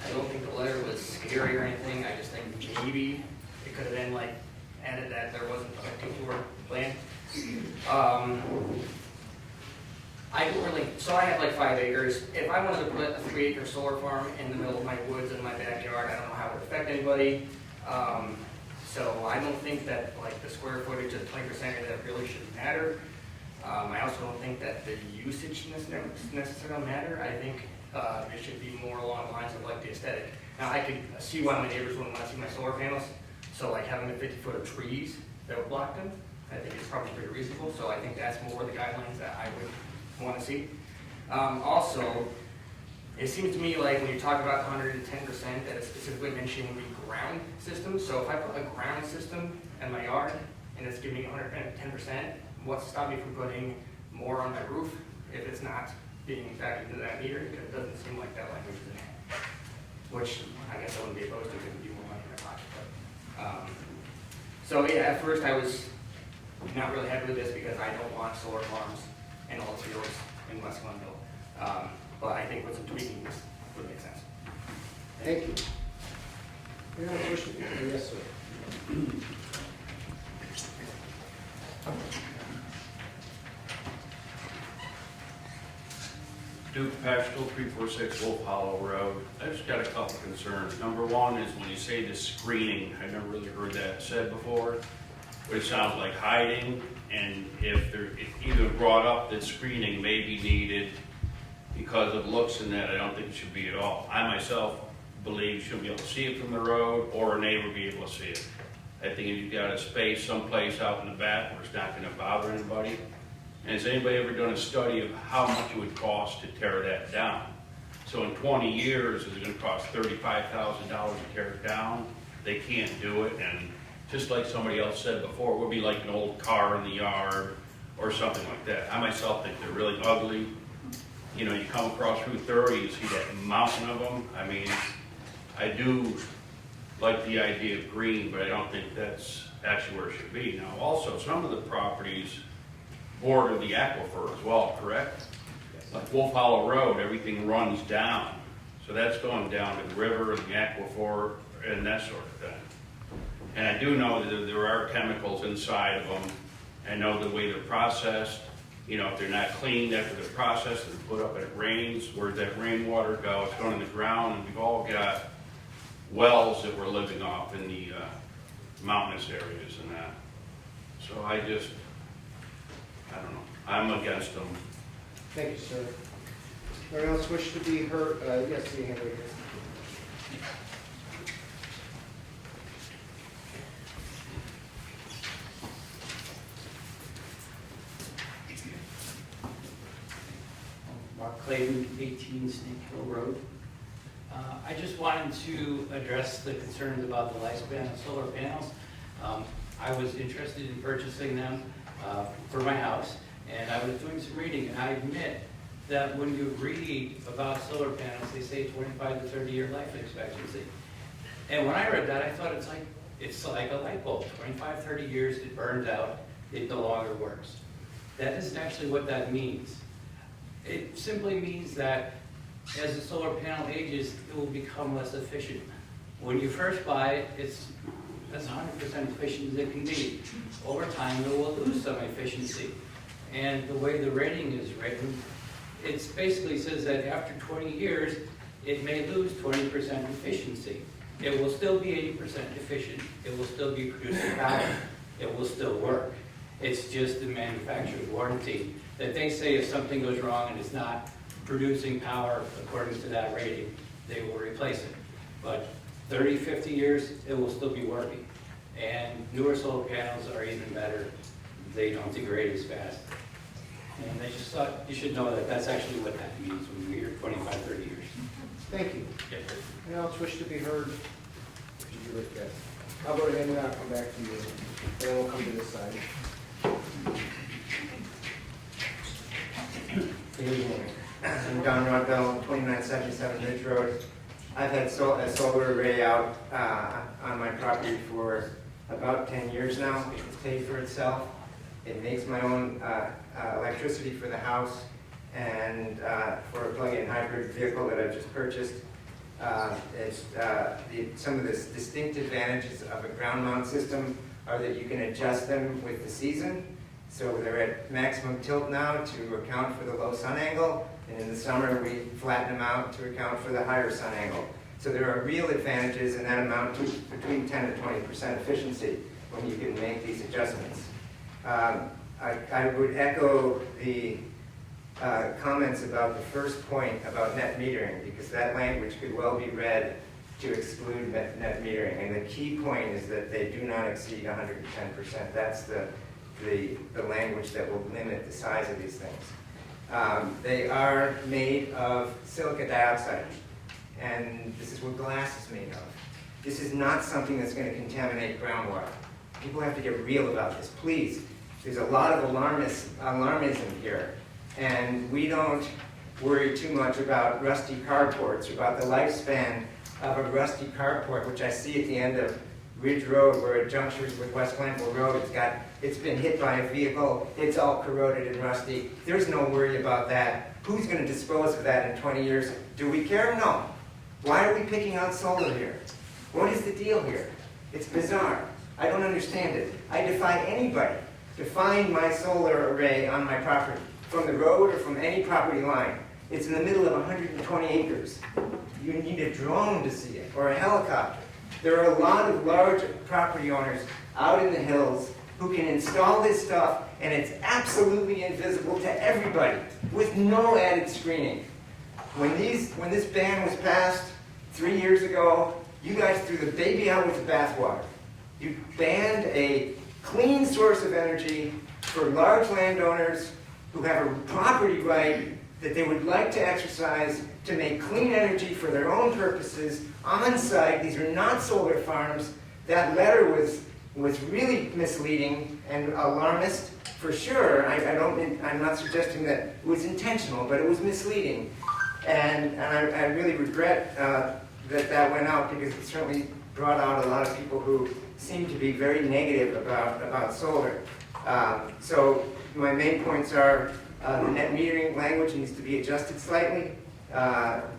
I don't think the letter was scary or anything. I just think maybe it could have been like added that there wasn't a particular plan. I don't really, so I have like 5 acres. If I wanted to put a 3-acre solar farm in the middle of my woods in my backyard, I don't know how it would affect anybody. So I don't think that like the square footage of 20% of that really should matter. I also don't think that the usage necessarily matter. I think it should be more along the lines of like the aesthetic. Now I could see why my neighbors wouldn't want to see my solar panels. So like having a 50-foot of trees that would block them, I think it's probably pretty reasonable. So I think that's more the guidelines that I would want to see. Also, it seems to me like when you talk about 110%, that it's specifically mentioning the ground system. So if I put a ground system in my yard and it's giving me 110%, what's to stop me from putting more on my roof if it's not being factored into that meter? Because it doesn't seem like that language is in there. Which I guess I wouldn't be opposed to if it would be more money in my pocket. But, so yeah, at first I was not really happy with this because I don't want solar farms in all fields in West Glenville. But I think with some tweaking, this would make sense. Thank you. Yes, sir. Duke Paschal, 346 Wolf Hollow Road. I've just got a couple concerns. Number one is when you say the screening, I've never really heard that said before. but it sounds like hiding, and if they're either brought up that screening may be needed because of looks and that, I don't think it should be at all. I myself believe you shouldn't be able to see it from the road, or a neighbor be able to see it. I think if you've got a space someplace out in the back where it's not gonna bother anybody. And has anybody ever done a study of how much it would cost to tear that down? So in 20 years, is it gonna cost $35,000 to tear it down? They can't do it, and just like somebody else said before, it would be like an old car in the yard or something like that. I myself think they're really ugly. You know, you come across Route 30, you see that mountain of them. I mean, I do like the idea of green, but I don't think that's actually where it should be. Now, also, some of the properties border the aquifer as well, correct? Like Wolf Hollow Road, everything runs down. So that's going down to the river and the aquifer and that sort of thing. And I do know that there are chemicals inside of them. I know the way they're processed. You know, if they're not cleaned after they're processed and put up and it rains, where'd that rainwater go? It's going in the ground, and we've all got wells that we're living off in the mountainous areas and that. So I don't know. I'm against them. Thank you, sir. Anyone else wish to be heard? Yes, the hand raised. Mark Clayton, 18 Snake Hill Road. I just wanted to address the concerns about the lifespan of solar panels. I was interested in purchasing them for my house, and I was doing some reading, and I admit that when you read about solar panels, they say 25 to 30 year life expectancy. And when I read that, I thought it's like a light bulb. 25, 30 years, it burns out, it no longer works. That isn't actually what that means. It simply means that as the solar panel ages, it will become less efficient. When you first buy it, it's as 100% efficient as it can be. Over time, it will lose some efficiency. And the way the rating is written, it basically says that after 20 years, it may lose 20% efficiency. It will still be 80% efficient. It will still be producing power. It will still work. It's just the manufacturer's warranty that they say if something goes wrong and it's not producing power according to that rating, they will replace it. But 30, 50 years, it will still be working. And newer solar panels are even better. They don't degrade as fast. And I just thought you should know that that's actually what that means when we hear 25, 30 years. Thank you. Anyone else wish to be heard? Could you do it, guys? I'll go ahead and I'll come back to you, and then we'll come to this side. Good evening. I'm Don Rodbell, 2977 Ridge Road. I've had a solar array out on my property for about 10 years now. It's paid for itself. It makes my own electricity for the house and for a plug-in hybrid vehicle that I've just purchased. Some of the distinct advantages of a ground mount system are that you can adjust them with the season. So they're at maximum tilt now to account for the low sun angle, and in the summer we flatten them out to account for the higher sun angle. So there are real advantages, and that amount to between 10 and 20% efficiency when you can make these adjustments. I would echo the comments about the first point about net metering, because that language could well be read to exclude net metering. And the key point is that they do not exceed 110%. That's the language that will limit the size of these things. They are made of silica dioxide, and this is what glass is made of. This is not something that's going to contaminate groundwater. People have to get real about this, please. There's a lot of alarmism here, and we don't worry too much about rusty carports, about the lifespan of a rusty carport, which I see at the end of Ridge Road, where it junctures with West Glenville Road. It's been hit by a vehicle, it's all corroded and rusty. There's no worry about that. Who's going to dispose of that in 20 years? Do we care? No. Why are we picking out solar here? What is the deal here? It's bizarre. I don't understand it. I defy anybody to find my solar array on my property, from the road or from any property line. It's in the middle of 120 acres. You need a drone to see it, or a helicopter. There are a lot of large property owners out in the hills who can install this stuff, and it's absolutely invisible to everybody, with no added screening. When this ban was passed 3 years ago, you guys threw the baby out with the bathwater. You banned a clean source of energy for large landowners who have a property right that they would like to exercise to make clean energy for their own purposes on site. These are not solar farms. That letter was really misleading and alarmist for sure. I'm not suggesting that it was intentional, but it was misleading. And I really regret that went out, because it certainly brought out a lot of people who seem to be very negative about solar. So my main points are the net metering language needs to be adjusted slightly.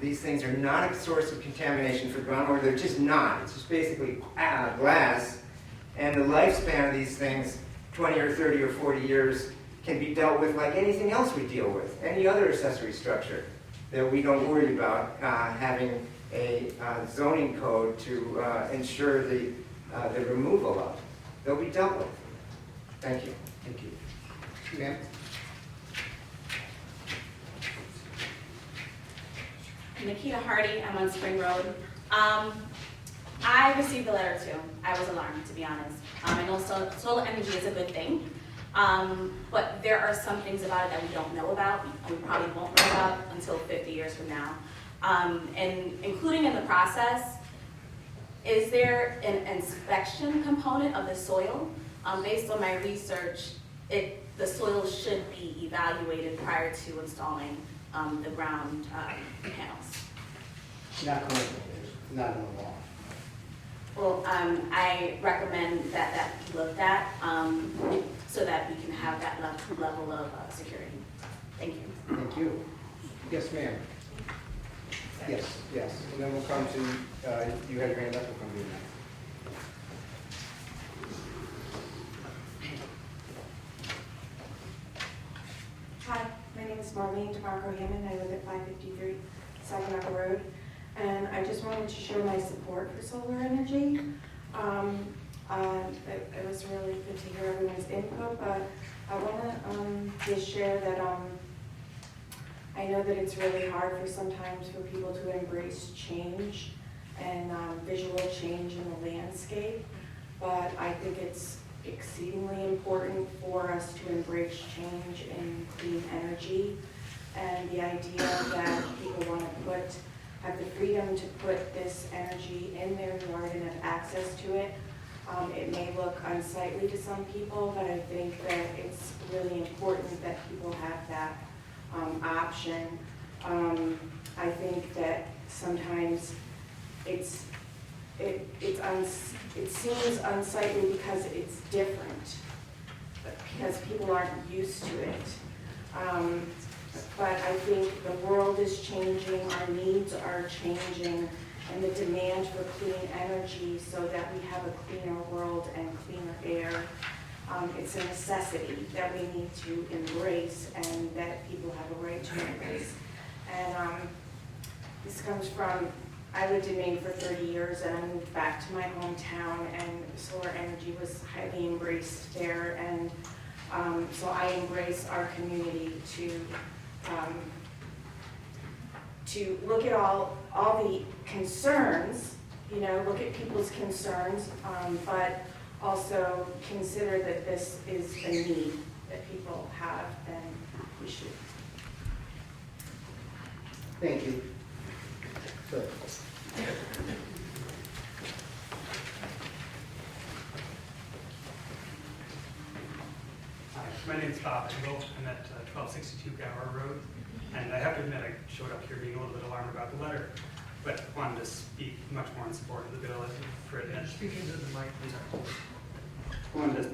These things are not a source of contamination for groundwater. They're just not. It's just basically glass. And the lifespan of these things, 20 or 30 or 40 years, can be dealt with like anything else we deal with, any other accessory structure that we don't worry about having a zoning code to ensure the removal of. They'll be dealt with. Thank you. Thank you. Ma'am? Nikita Hardy, I'm on Spring Road. I received the letter too. I was alarmed, to be honest. I know solar energy is a good thing, but there are some things about it that we don't know about, and we probably won't know about until 50 years from now. And including in the process, is there an inspection component of the soil? Based on my research, the soil should be evaluated prior to installing the ground panels. Not currently, not in the law. Well, I recommend that be looked at so that we can have that level of security. Thank you. Thank you. Yes, ma'am. Yes. And then we'll come to, you had your hand up, we'll come to you next. Hi, my name is Marlene DeMarco Hammond. I live at 553 Saginaw Road. And I just wanted to show my support for solar energy. It was really good to hear everyone's input, but I want to just share that I know that it's really hard sometimes for people to embrace change and visual change in the landscape, but I think it's exceedingly important for us to embrace change in clean energy, and the idea that people want to have the freedom to put this energy in their yard and have access to it. It may look unsightly to some people, but I think that it's really important that people have that option. I think that sometimes it seems unsightly because it's different, because people aren't used to it. But I think the world is changing, our needs are changing, and the demand for clean energy so that we have a cleaner world and cleaner air. It's a necessity that we need to embrace and that people have a right to embrace. And this comes from, I lived in Maine for 30 years and I moved back to my hometown, and solar energy was highly embraced there. And so I embrace our community to look at all the concerns, look at people's concerns, but also consider that this is a need that people have, and we should. Thank you. Good. Hi, my name is Bob Engel. I'm at 1262 Gower Road, and I have to admit I showed up here being a little bit alarmed about the letter, but wanted to speak much more in support of the bill as you've written it. Speaking to the mic, wanted to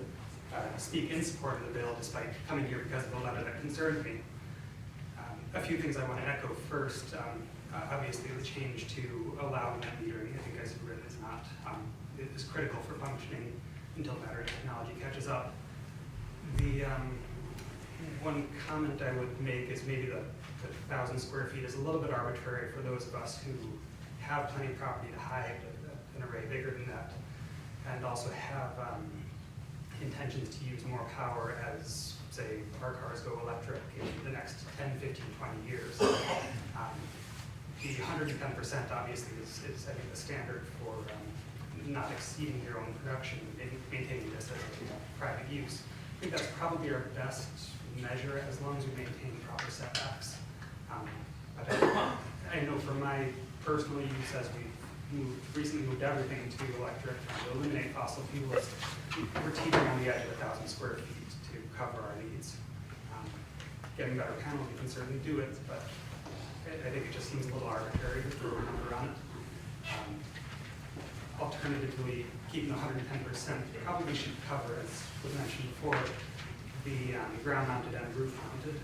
speak in support of the bill despite coming here because of the letter that concerned me. A few things I want to echo first. Obviously, the change to allow net metering, I think as you've written, is critical for functioning until battery technology catches up. The one comment I would make is maybe the 1,000 square feet is a little bit arbitrary for those of us who have plenty of property to hide an array bigger than that, and also have intentions to use more power as, say, our cars go electric in the next 10, 15, 20 years. The 110% obviously is I think, the standard for not exceeding your own production and maintaining this as a private use. I think that's probably our best measure as long as we maintain proper setbacks. But I know for my personal use, as we recently moved everything to electric to eliminate fossil fuels, we're teetering on the edge of 1,000 square feet to cover our needs. Getting better panel, we can certainly do it, but I think it just seems a little arbitrary to throw a number on it. Alternatively, keeping 110% probably should cover, as was mentioned before, the ground-mounted and roof-mounted.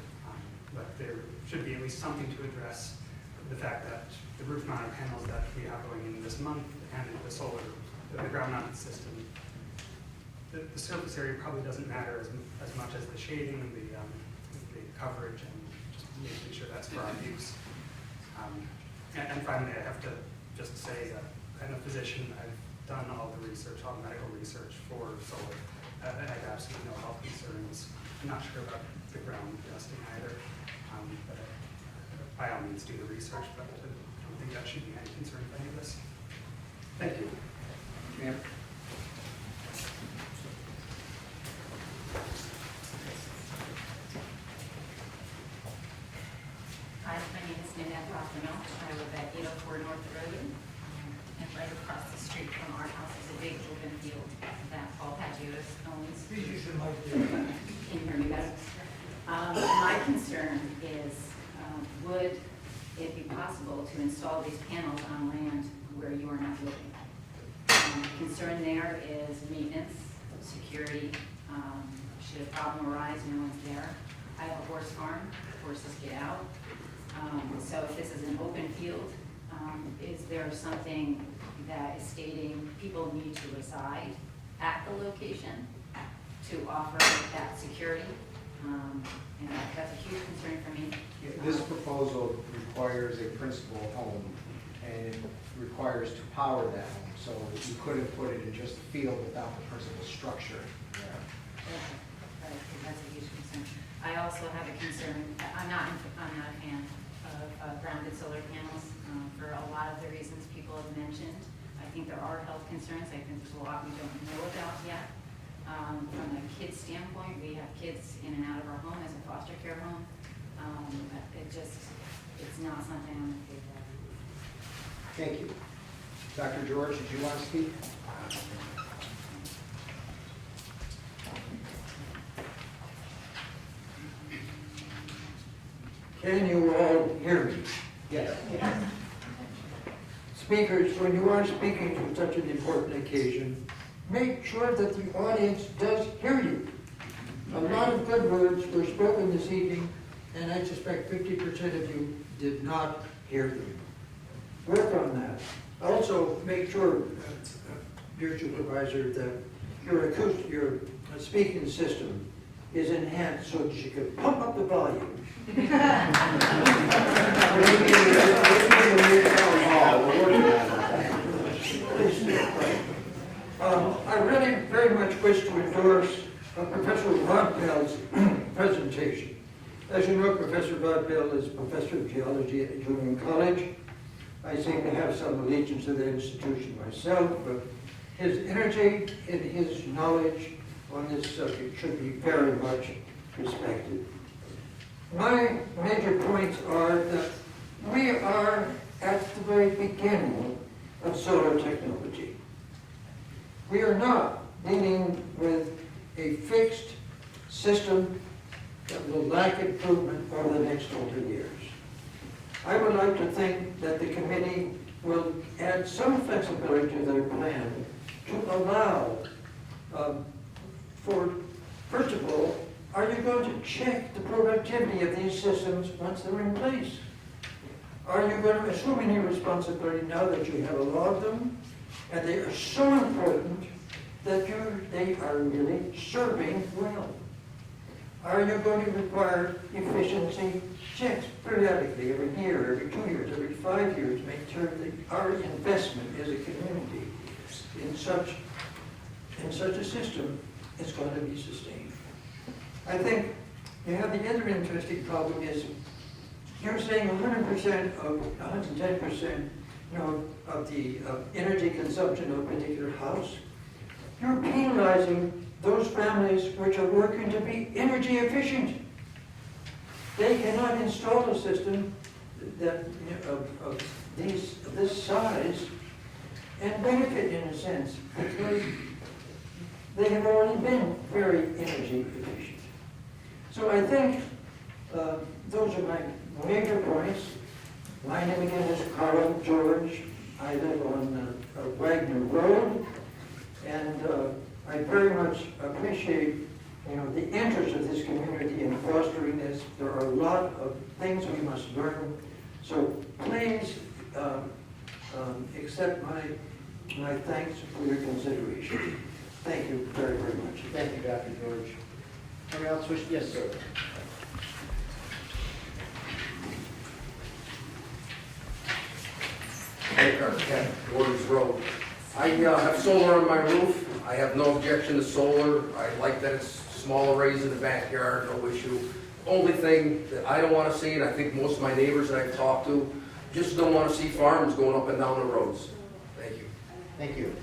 But there should be at least something to address the fact that the roof-mounted panels that we have going in this month and the solar, the ground-mounted system, the surface area probably doesn't matter as much as the shading and the coverage and just making sure that's for our use. And finally, I have to just say that I'm a physician. I've done all the research, all the medical research for solar, and I have absolutely no health concerns. I'm not sure about the ground dusting either, but by all means do the research, but I don't think that should be any concern for any of this. Thank you. Ma'am? Hi, my name is Nanette Rothman. I live at 804 North Road, and right across the street from our house is a big open field that Paul Pagios owns. Can you hear me better? My concern is, would it be possible to install these panels on land where you are not living? Concern there is maintenance, security. Should a problem arise, no one's there. I have a horse farm, horses get out. So if this is an open field, is there something that is stating people need to reside at the location to offer that security? And that's a huge concern for me. This proposal requires a principal home and it requires to power that home. So you couldn't put it in just a field without the principal structure there. Right, that's a huge concern. I also have a concern, I'm not a fan of grounded solar panels for a lot of the reasons people have mentioned. I think there are health concerns. I think there's a lot we don't know about yet. From a kid's standpoint, we have kids in and out of our home as a foster care home. It's not something I'm in favor of. Thank you. Dr. George, did you want to speak? Can you all hear me? Yes. Speakers, when you are speaking to such an important occasion, make sure that the audience does hear you. A lot of good words were spoken this evening, and I suspect 50% of you did not hear them. Work on that. Also, make sure, dear supervisor, that your speaking system is enhanced so that you can pump up the volume. I really very much wish to endorse Professor Rodbell's presentation. As you know, Professor Rodbell is professor of geology at Union College. I seem to have some allegiance to the institution myself, but his energy and his knowledge on this subject should be very much respected. My major points are that we are at the very beginning of solar technology. We are not dealing with a fixed system that will lack improvement over the next 100 years. I would like to think that the committee will add some flexibility to their plan to allow first of all, are you going to check the productivity of these systems once they're in place? Are you going to assume any responsibility now that you have a lot of them and they are so important that they are really serving well? Are you going to require efficiency checks periodically, every year, every 2 years, every 5 years, make sure that our investment as a community in such a system it's going to be sustained. I think you have the other interesting problem is you're saying 100% of 110%, of the energy consumption of a particular house. You're penalizing those families which are working to be energy efficient. They cannot install a system that of this size and benefit in a sense because they have already been very energy efficient. So I think those are my major points. My name again is Carl George. I live on Wagner Road, and I very much appreciate the interest of this community in fostering this. There are a lot of things we must learn. So please accept my thanks for your consideration. Thank you very, very much. Thank you, Dr. George. Anyone else wish? Yes, sir. Ken, Gordon's Road. I have solar on my roof. I have no objection to solar. I like that it's small arrays in the backyard, no issue. Only thing that I don't want to see, and I think most of my neighbors that I've talked to, just don't want to see farms going up and down the roads. Thank you. Thank you.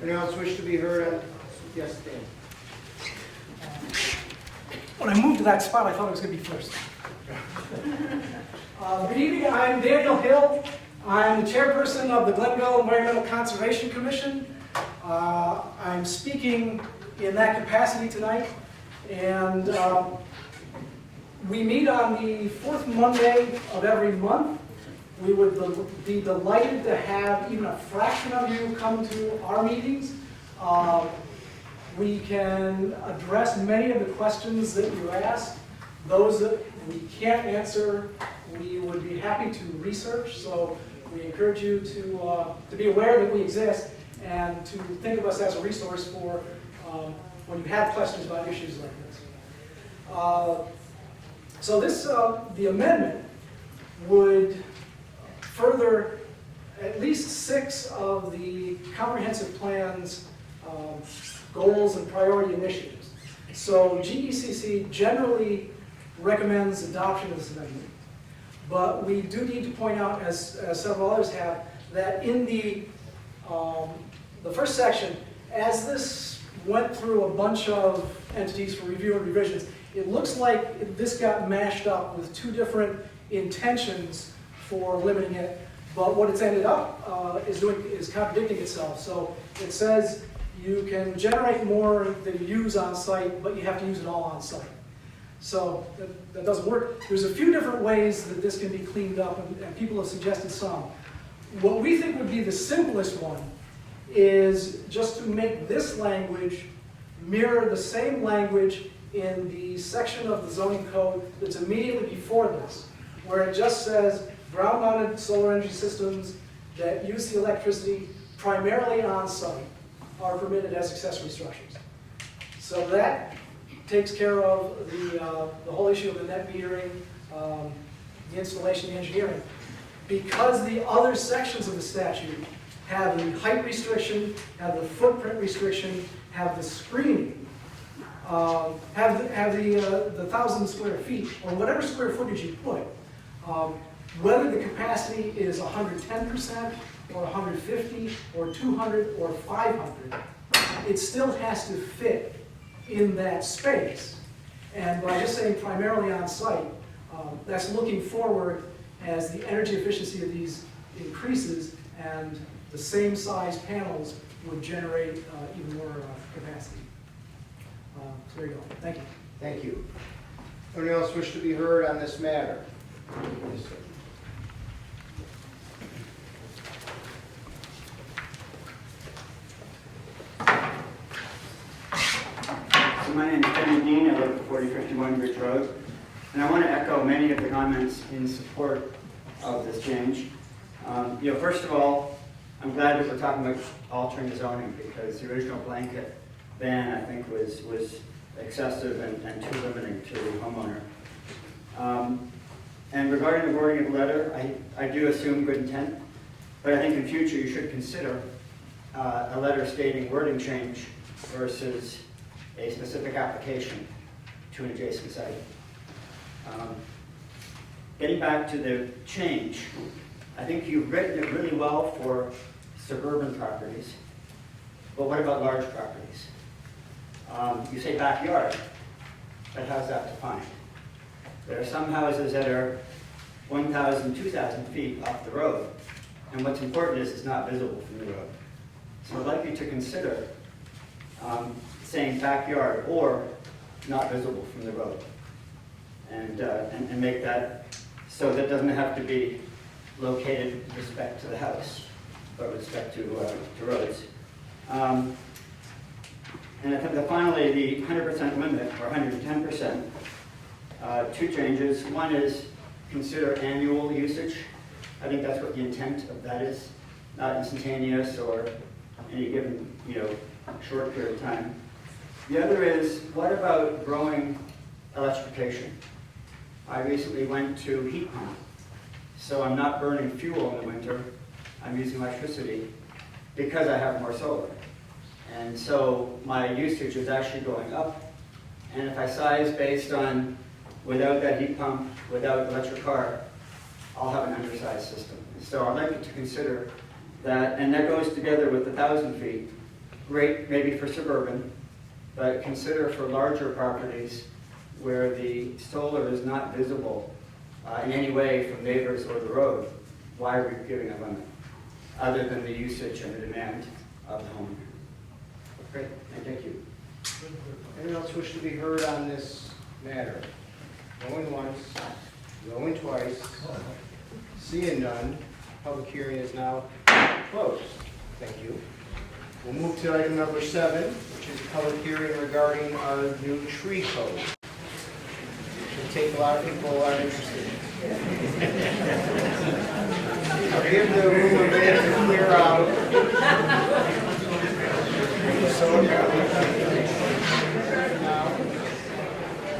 Anyone else wish to be heard on? Yes, Dan. When I moved to that spot, I thought I was going to be first. Good evening, I'm Daniel Hill. I'm the chairperson of the Glenville Environmental Conservation Commission. I'm speaking in that capacity tonight, and we meet on the fourth Monday of every month. We would be delighted to have even a fraction of you come to our meetings. We can address many of the questions that you ask. Those that we can't answer, we would be happy to research. So we encourage you to be aware that we exist and to think of us as a resource for when you have questions about issues like this. So this, the amendment would further at least 6 of the comprehensive plan's goals and priority initiatives. So GECC generally recommends adoption of this amendment, but we do need to point out, as several others have, that in the first section, as this went through a bunch of entities for review and revisions, it looks like this got mashed up with 2 different intentions for limiting it, but what it's ended up is contradicting itself. So it says you can generate more than you use on site, but you have to use it all on site. So that doesn't work. There's a few different ways that this can be cleaned up, and people have suggested some. What we think would be the simplest one is just to make this language mirror the same language in the section of the zoning code that's immediately before this, where it just says ground-mounted solar energy systems that use the electricity primarily on site are permitted as accessory structures. So that takes care of the whole issue of the net metering, the installation, the engineering. Because the other sections of the statute have the height restriction, have the footprint restriction, have the screening, have the 1,000 square feet, or whatever square footage you put, whether the capacity is 110% or 150 or 200 or 500, it still has to fit in that space. And by just saying primarily on site, that's looking forward as the energy efficiency of these increases and the same size panels would generate even more capacity. So there you go. Thank you. Thank you. Anyone else wish to be heard on this matter? Yes, sir. So my name is Kevin Dean. I live at 4051 Ridge Road. And I want to echo many of the comments in support of this change. First of all, I'm glad that we're talking about altering zoning because the original blanket ban, I think, was excessive and too limiting to the homeowner. And regarding the wording of the letter, I do assume good intent, but I think in future you should consider a letter stating wording change versus a specific application to an adjacent site. Getting back to the change, I think you've written it really well for suburban properties, but what about large properties? You say backyard, but how's that defined? There are some houses that are 1,000, 2,000 feet off the road, and what's important is it's not visible from the road. So I'd like you to consider saying backyard or not visible from the road, and make that so that it doesn't have to be located with respect to the house, but with respect to roads. And I think that finally, the 100% limit, or 110%, two changes. One is consider annual usage. I think that's what the intent of that is, not instantaneous or any given, short period of time. The other is, what about growing electrification? I recently went to heat pump, so I'm not burning fuel in the winter. I'm using electricity because I have more solar. And so my usage is actually going up. And if I size based on without that heat pump, without electric car, I'll have an undersized system. So I'd like you to consider that, and that goes together with 1,000 feet. Great, maybe for suburban, but consider for larger properties where the solar is not visible in any way from neighbors or the road. Why are we giving a limit, other than the usage and the demand of the home? Great, and thank you. Anyone else wish to be heard on this matter? Going once, going twice, seeing none, public hearing is now closed. Thank you. We'll move to item number 7, which is a public hearing regarding our new tree code. Should take a lot of people who are interested. I'll give the room a minute to clear out.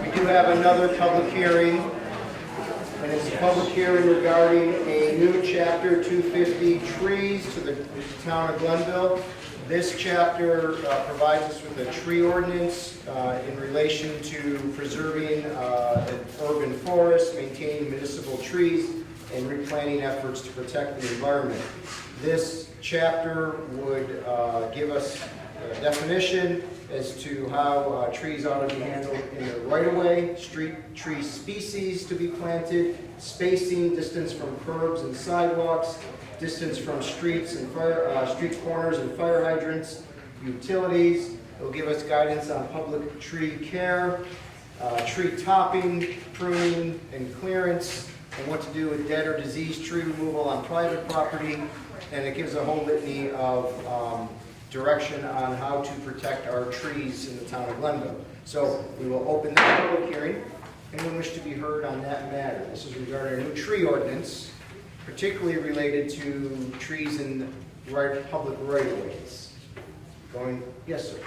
We do have another public hearing, and it's a public hearing regarding a new chapter 250 trees to the town of Glenville. This chapter provides us with a tree ordinance in relation to preserving an urban forest, maintaining municipal trees, and replanting efforts to protect the environment. This chapter would give us a definition as to how trees ought to be handled in the right-of-way, street tree species to be planted, spacing, distance from curbs and sidewalks, distance from streets and street corners and fire hydrants, utilities. It will give us guidance on public tree care, tree topping, pruning, and clearance, and what to do with dead or diseased tree removal on private property. And it gives a whole litany of direction on how to protect our trees in the town of Glenville. So we will open the public hearing. Anyone wish to be heard on that matter? This is regarding a new tree ordinance, particularly related to trees in public right-of-ways. Yes, sir.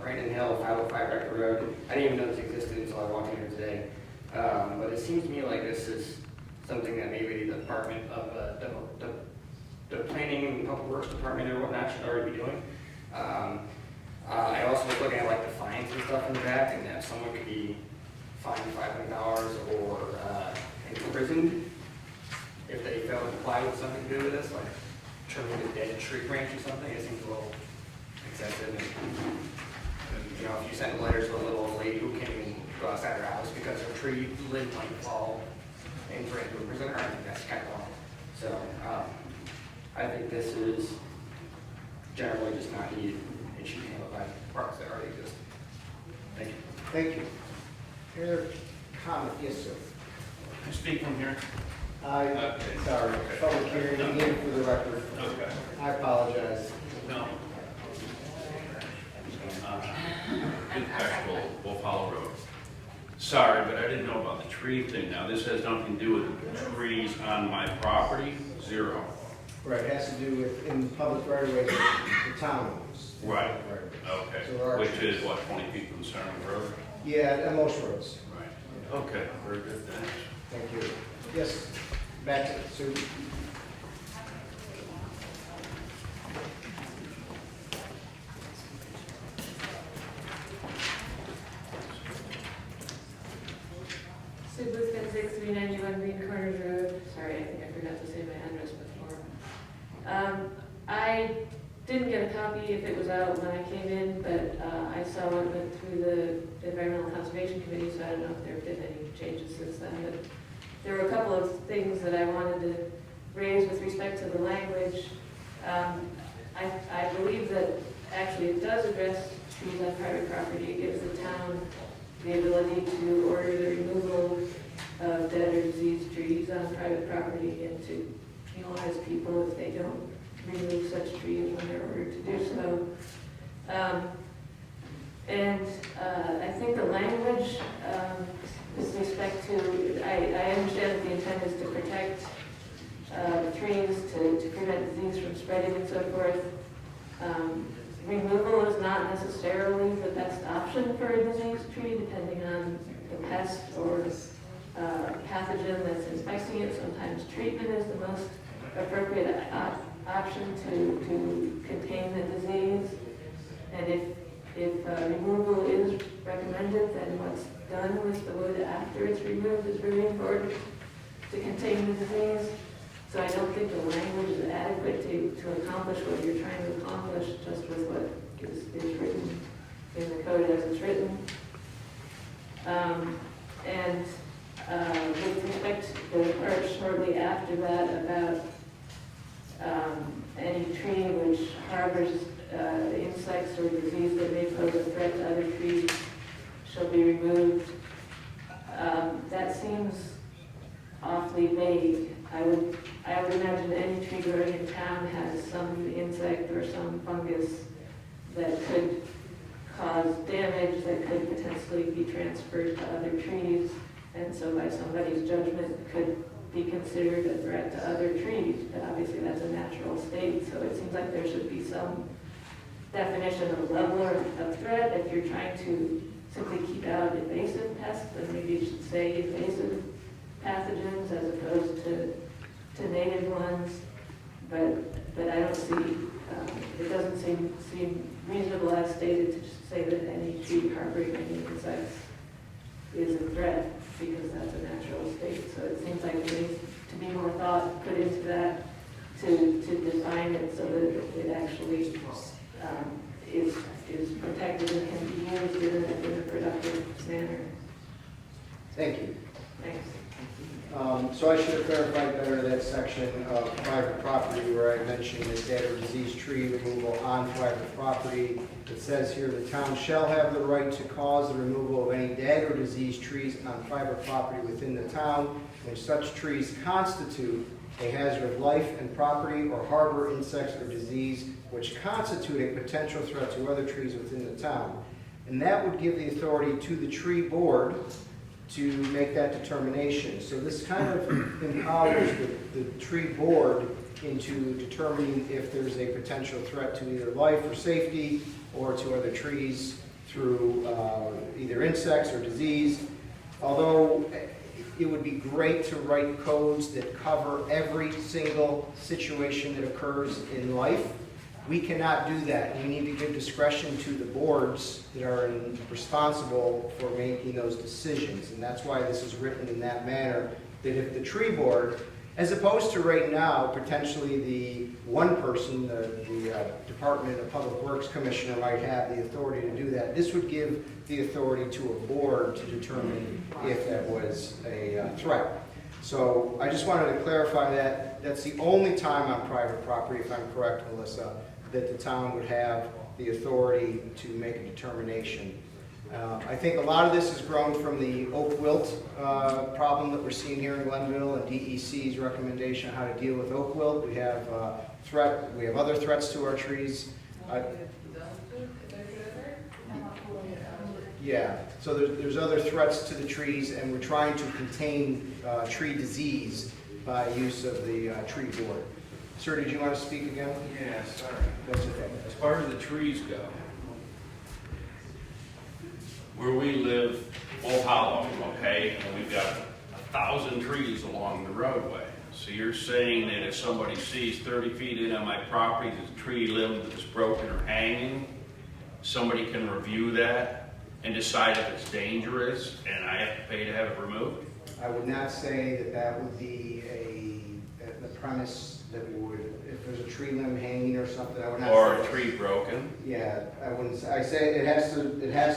Brandon Hill, 505 Record Road. I didn't even know this existed until I walked in here today. But it seems to me like this is something that maybe the Department of the Planning and Public Works Department or whatnot should already be doing. I also was looking at like the fines and stuff in the back, and that someone could be fined $500 or imprisoned if they fail to comply with something to do with this, like trimming a dead tree branch or something. It seems a little excessive. And, if you send a letter to a little old lady who can't even go outside her house because her tree limb might fall and for into a prisoner, I think that's kind of wrong. So I think this is generally just not needed. It should be handled by parks that already exist. Thank you. Thank you. Any other comment? Yes, sir. Can I speak from here? Sorry, public hearing, again for the record. Okay. I apologize. No. Good Festival, Wolf Hollow Road. Sorry, but I didn't know about the tree thing. Now, this has nothing to do with trees on my property? Zero. Right, it has to do with in public right-of-ways the town owns. Right. Okay. So which is what, 20 feet from the center of the road? Yeah, at most roads. Right. Okay, very good, thanks. Thank you. Yes, back to Sue. copy if it was out when I came in, but I saw it went through the Environmental Conservation Committee, so I don't know if there have been any changes since then. But there were a couple of things that I wanted to raise with respect to the language. I believe that actually it does address trees on private property. It gives the town the ability to order the removal of dead or diseased trees on private property and to penalize people if they don't remove such trees when they're ordered to do so. I think the language with respect to, I understand that the intent is to protect trees, to prevent disease from spreading and so forth. Removal is not necessarily the best option for a diseased tree, depending on the pest or pathogen that's infecting it. Sometimes treatment is the most appropriate option to contain the disease. And if removal is recommended, then what's done with the wood after it's removed is very important to contain the disease. So I don't think the language is adequate to accomplish what you're trying to accomplish just with what is written in the code as it's written. With respect to the part shortly after that about any tree which harbors insects or disease that may pose a threat to other trees shall be removed, that seems awfully vague. I would imagine any tree growing in town has some insect or some fungus that could cause damage that could potentially be transferred to other trees, and so by somebody's judgment could be considered a threat to other trees. But obviously that's a natural state, so it seems like there should be some definition of level of threat. If you're trying to simply keep out invasive pests, then maybe you should say invasive pathogens as opposed to native ones. But I don't see, it doesn't seem reasonable as stated to just say that any tree harboring any insects is a threat, because that's a natural state. So it seems like there needs to be more thought put into that to define it so that it actually is protected and can be used in a productive manner. Thank you. Thanks. So I should have clarified better that section of private property where I mentioned the dead or diseased tree removal on private property. It says here, the town shall have the right to cause the removal of any dead or diseased trees on private property within the town when such trees constitute a hazard of life and property or harbor insects or disease which constitute a potential threat to other trees within the town. And that would give the authority to the tree board to make that determination. So this kind of empowers the tree board into determining if there's a potential threat to either life or safety or to other trees through either insects or disease. Although it would be great to write codes that cover every single situation that occurs in life, we cannot do that. We need to give discretion to the boards that are responsible for making those decisions. And that's why this is written in that manner, that if the tree board, as opposed to right now, potentially the one person, the Department of Public Works Commissioner might have the authority to do that, this would give the authority to a board to determine if that was a threat. So I just wanted to clarify that. That's the only time on private property, if I'm correct, Melissa, that the town would have the authority to make a determination. I think a lot of this has grown from the oak wilt problem that we're seeing here in Glenville and DEC's recommendation on how to deal with oak wilt. We have other threats to our trees. Yeah, so there's other threats to the trees, and we're trying to contain tree disease by use of the tree board. Sir, did you want to speak again? Yeah, sorry. That's okay. As far as the trees go, where we live, Wolf Hollow, okay, and we've got 1,000 trees along the roadway. So you're saying that if somebody sees 30 feet in on my property, there's a tree limb that's broken or hanging, somebody can review that and decide if it's dangerous and I have to pay to have it removed? I would not say that that would be the premise that would, if there's a tree limb hanging or something, I would not. Or say- a tree broken. Yeah, I wouldn't, I say it has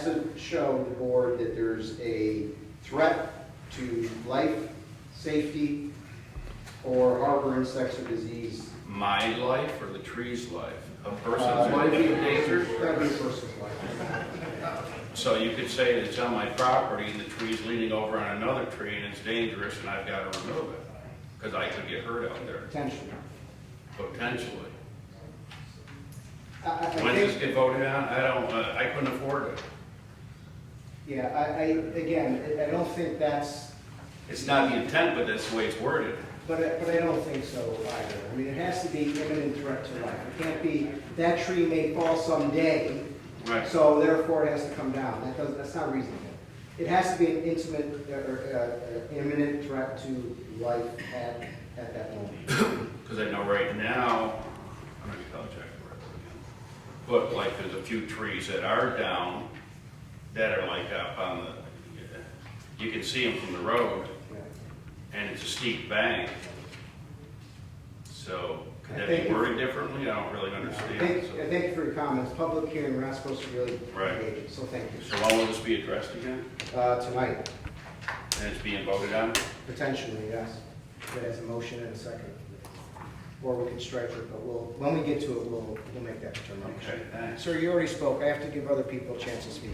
to show the board that there's a threat to life, safety, or harbor insects or disease. My life or the tree's life? A Might person's be life in a danger? That'd be a person's life. So you could say that it's on my property and the tree's leaning over on another tree and it's dangerous and I've got to remove it, because I could get hurt out there, Potentially. potentially. I When does this think, get voted on? I couldn't afford it. yeah, again, I don't think that's, It's not the intent, but that's the way it's worded. but I don't think so either. I mean, it has to be imminent threat to life. It can't be, that tree may fall someday, Right. so therefore it has to come down. That's not reasonable. It has to be an imminent threat to life at that moment. Because I know right now, I'm going to tell Jack the record again. But like there's a few trees that are down that are like up on the, you can see them from the road, and it's a steep bank. So could that be worded differently? I don't really understand. I thank you for your comments. Public hearing, we're not supposed to really Right. engage it, so thank you. So when will this be addressed again? Tonight, And it's being voted on? potentially, yes. If it has a motion and a second. Or we can strike it, but when we get to it, we'll make that determination. Okay, thanks. Sir, you already spoke. I have to give other people a chance to speak.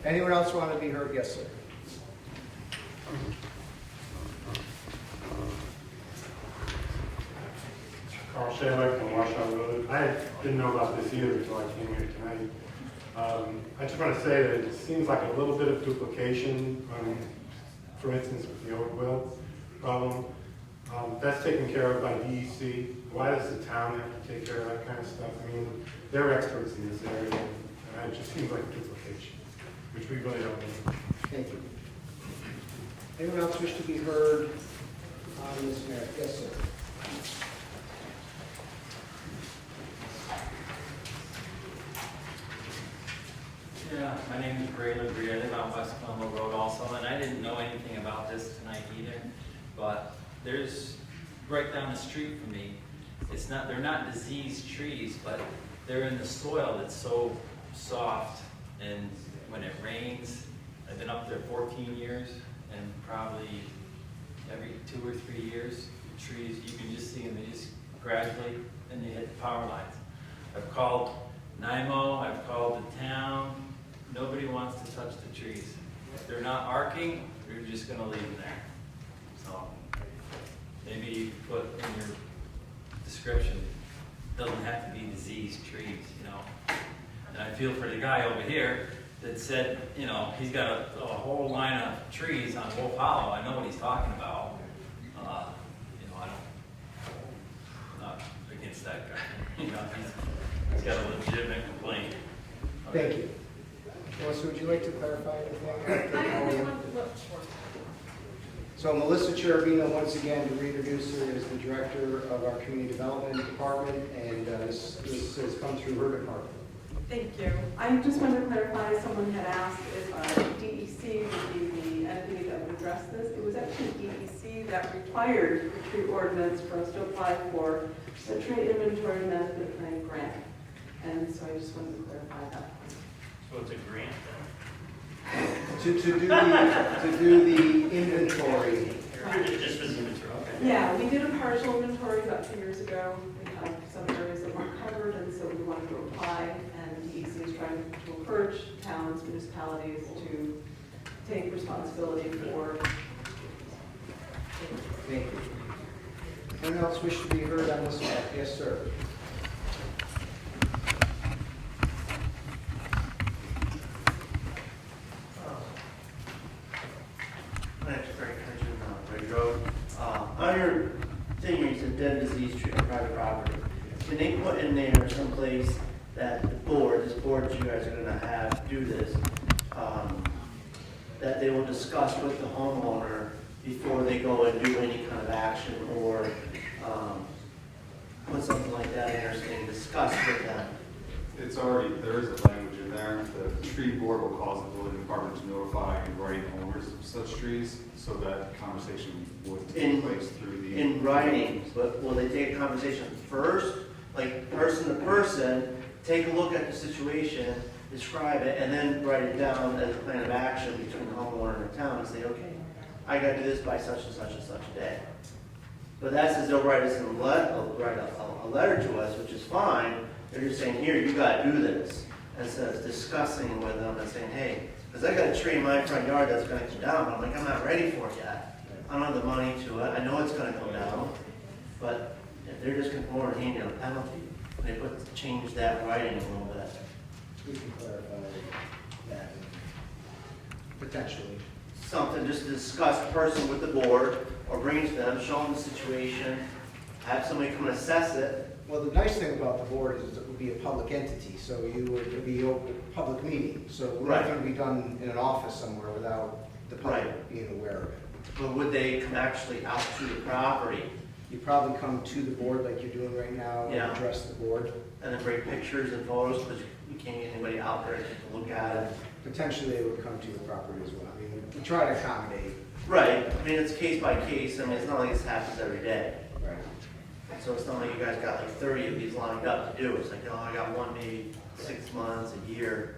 Anyone else want to be heard? Yes, sir. Carl Shalik from Washoe Road. I didn't know about this either until I came here tonight. I just want to say that it seems like a little bit of duplication, for instance, with the Oakville problem. That's taken care of by DEC. Why does the town have to take care of that kind of stuff? I mean, they're experts in this area, and it just seems like duplication, which we really don't need. Thank you. Anyone else wish to be heard on this matter? Yes, sir. Yeah, my name is Ray LeGree. I live on West Colombo Road also, and I didn't know anything about this tonight either. But there's, right down the street from me, they're not diseased trees, but they're in the soil that's so soft, and when it rains, I've been up there 14 years, and probably every 2 or 3 years, the trees, you can just see them, they just gradually, and they hit the power lines. I've called NIMO, I've called the town, nobody wants to touch the trees. If they're not arcing, they're just gonna leave them there. So, maybe you put in your description, doesn't have to be diseased trees, you know. And I feel for the guy over here that said, you know, he's got a whole line of trees on Wolf Hollow. I know what he's talking about. You know, I'm not against that guy. You know, he's got a legitimate complaint. Thank you. Melissa, would you like to clarify anything? So Melissa Cherubino, once again, to reintroduce her, is the Director of our Community Development Department, and this has come through her department. Thank you. I just wanted to clarify, someone had asked if DEC would be the entity that would address this. It was actually DEC that required the tree ordinance for us to apply for the tree inventory management plan grant. And so I just wanted to clarify that. So it's a grant To do the inventory. Just for the inventory, okay. Yeah, we did a partial inventory about 2 years ago. We had some areas that weren't covered, and so we wanted to apply, and DEC is trying to encourage towns, municipalities to take responsibility for. Thank you. Anyone else wish to be heard on this matter? Yes, sir. My name's Frank Hutchin, Ridge Road. On your thing, you said dead disease tree on private property. Can they put in there someplace that the board, this board that you guys are gonna have do this, that they will discuss with the homeowner before they go and do any kind of action, or put something like that in there saying discuss with them? It's already, there is a language in in there, the tree board will cause the building department to notify in writing owners of such trees, so that conversation would take place through the. In writing, but will they take a conversation first, like person to person, take a look at the situation, describe it, and then write it down as a plan of action between the homeowner and the town and say, okay, I gotta do this by such and such and such a day. But that says they'll write us write a letter to us, which is fine. They're just saying, here, you gotta do this. Instead of discussing with them and saying, hey, because I got a tree in my front yard that's gonna come down, but I'm like, I'm not ready for it yet. I don't have the money to it. I know it's gonna come down, but they're just more handing a penalty. They change that writing a little bit. We can clarify that potentially. Something just to discuss person with the board, or bring it to them, show them the situation, have somebody come and assess it. Well, the nice thing about the board is it would be a public entity, so it would be a public meeting. So nothing would be done in an office somewhere without the public being aware of it. But would they come actually out to the property? You probably come to the board like you're doing right now and address the board. And then bring pictures and photos, because we can't get anybody out there to take a look at it. Potentially they would come to the property as well. I mean, we try to accommodate. Right, I mean, it's case by case. I mean, it's not like this happens every day. Right. So it's not like you guys got like 30 of these lined up to do. It's like, oh, I got one maybe 6 months, a year,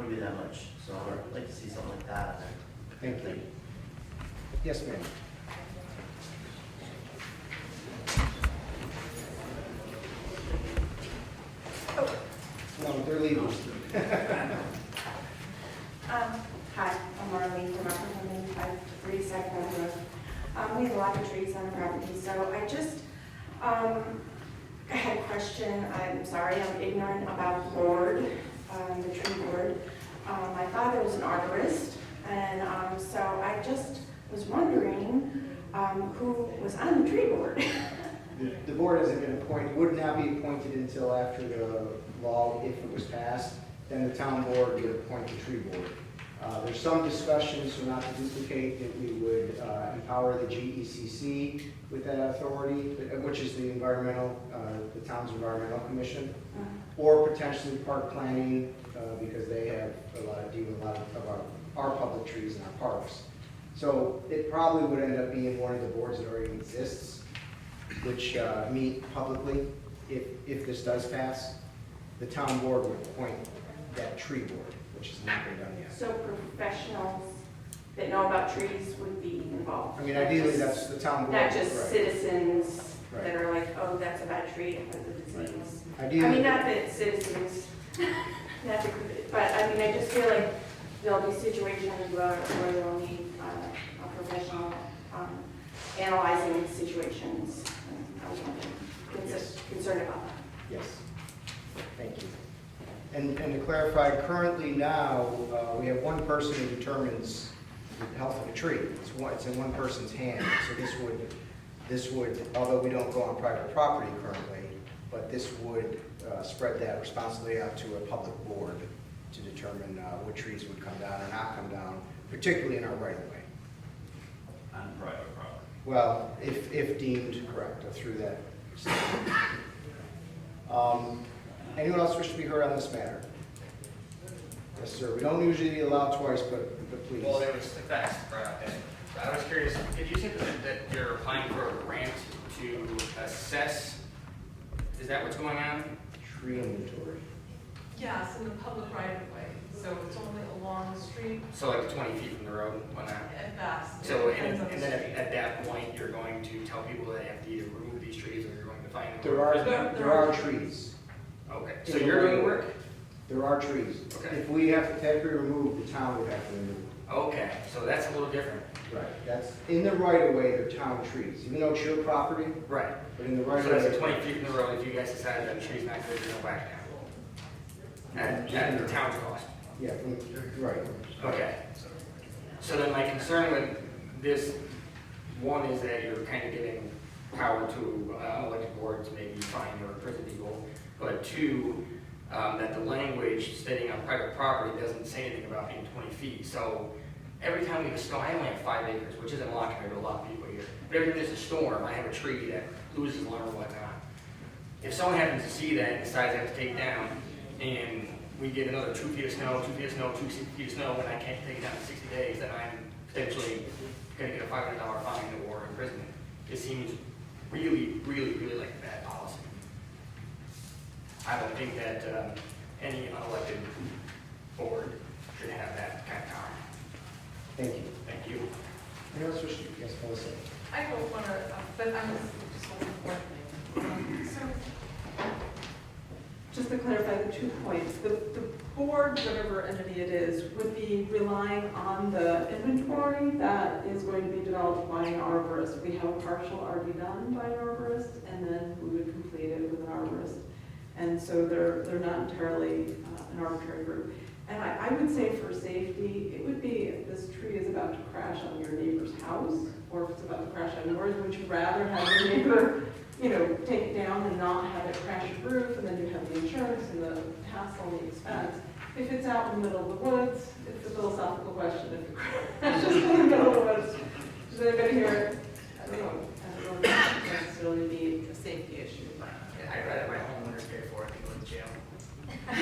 maybe that much. So I'd like to see something like that. Thank you. Yes, ma'am. No, they're leaving. Hi, I'm Marlene from Upperton, 5 Second Road. We have a lot of trees on the property, so I just had a question. I'm sorry, I'm ignorant about the board, the tree board. My father was an arborist, and so I just was wondering who was on the tree board. The board hasn't been appointed, would not be appointed until after the law, if it was passed. Then the town board would appoint the tree board. There's some discussion, so not to duplicate, that we would empower the GECC with that authority, which is the environmental, the town's environmental commission, or potentially park planning, because they have deal with a lot of our public trees in our parks. So it probably would end up being one of the boards that already exists, which meet publicly. If this does pass, the town board would appoint that tree board, which has not been done yet. So professionals that know about trees would be involved. I mean, ideally, that's the town board. Not just right. citizens Right. that are like, oh, that's a bad tree, it has a disease. Ideally- I mean, not that citizens, not to, but I mean, I just feel like there'll be situations where they'll need a professional analyzing situations. And I was wondering, concerned about that. Yes. Thank you. And to clarify, currently now, we have one person who determines the health of a tree. It's in one person's hand. So this would, although we don't go on private property currently, but this would spread that responsibility out to a public board to determine what trees would come down or not come down, particularly in our right of way. On private property. Well, if deemed correct, or through that. Anyone else wish to be heard on this matter? Yes, sir. We don't usually allow twice, but please. Well, there was thanks for that. I was curious, did you say that you're applying for a grant to assess, is that what's going on? Tree inventory. Yes, in the public right of way, so it's only along the street So like 20 feet from the road, whatnot? at best. So, It depends on and the then street. at that point, you're going to tell people that they have to either remove these trees or you're going to find them? There are trees. Okay, so you're doing the work? There are trees. Okay. If we have to take it removed, the town would have to remove it. Okay, so that's a little different. Right. That's, in the right of way, they're town trees, even though it's your property. Right. But in the right of So way. that's 20 feet from the road, if you guys decided that the tree's not good, you're gonna whack down. At the town's cost. Yeah, right. Okay. So then my concern with this, one is that you're kind of giving power to elected boards, maybe fine or prison people. But two, that the language stating on private property doesn't say anything about being 20 feet. So every time we have a storm, I only have 5 acres, which isn't a lot compared to a lot of people here. But every time there's a storm, I have a tree that loses limb or whatnot. If someone happens to see that and decides they have to take down, and we get another 2 feet of snow, 2 feet of snow, 2 feet of snow, and I can't take it down in 60 days, then I'm potentially gonna get a $500 fine or imprisonment. It seems really, really, really like a bad policy. I don't think that any unelected board should have that kind of power. Thank you. Thank you. Anyone else wish to, yes, Melissa? I don't want to, but I'm just one thing. So, Just to clarify the 2 points, the board, whatever entity it is, would be relying on the inventory that is going to be developed by an arborist. We have a partial already done by an arborist, and then we would complete it with an arborist. And so they're not entirely an arbitrary group. And I would say for safety, it would be if this tree is about to crash on your neighbor's house, or if it's about to crash on yours, would you rather have your neighbor, take it down and not have it crash your roof, and then you have the insurance and the hassle and the expense? If it's out in the middle of the woods, it's a philosophical question. If it crashes in the middle of the woods, does anybody hear it? I don't know if it necessarily be a safety issue. I'd rather my homeowners pay for it than go to jail. I'm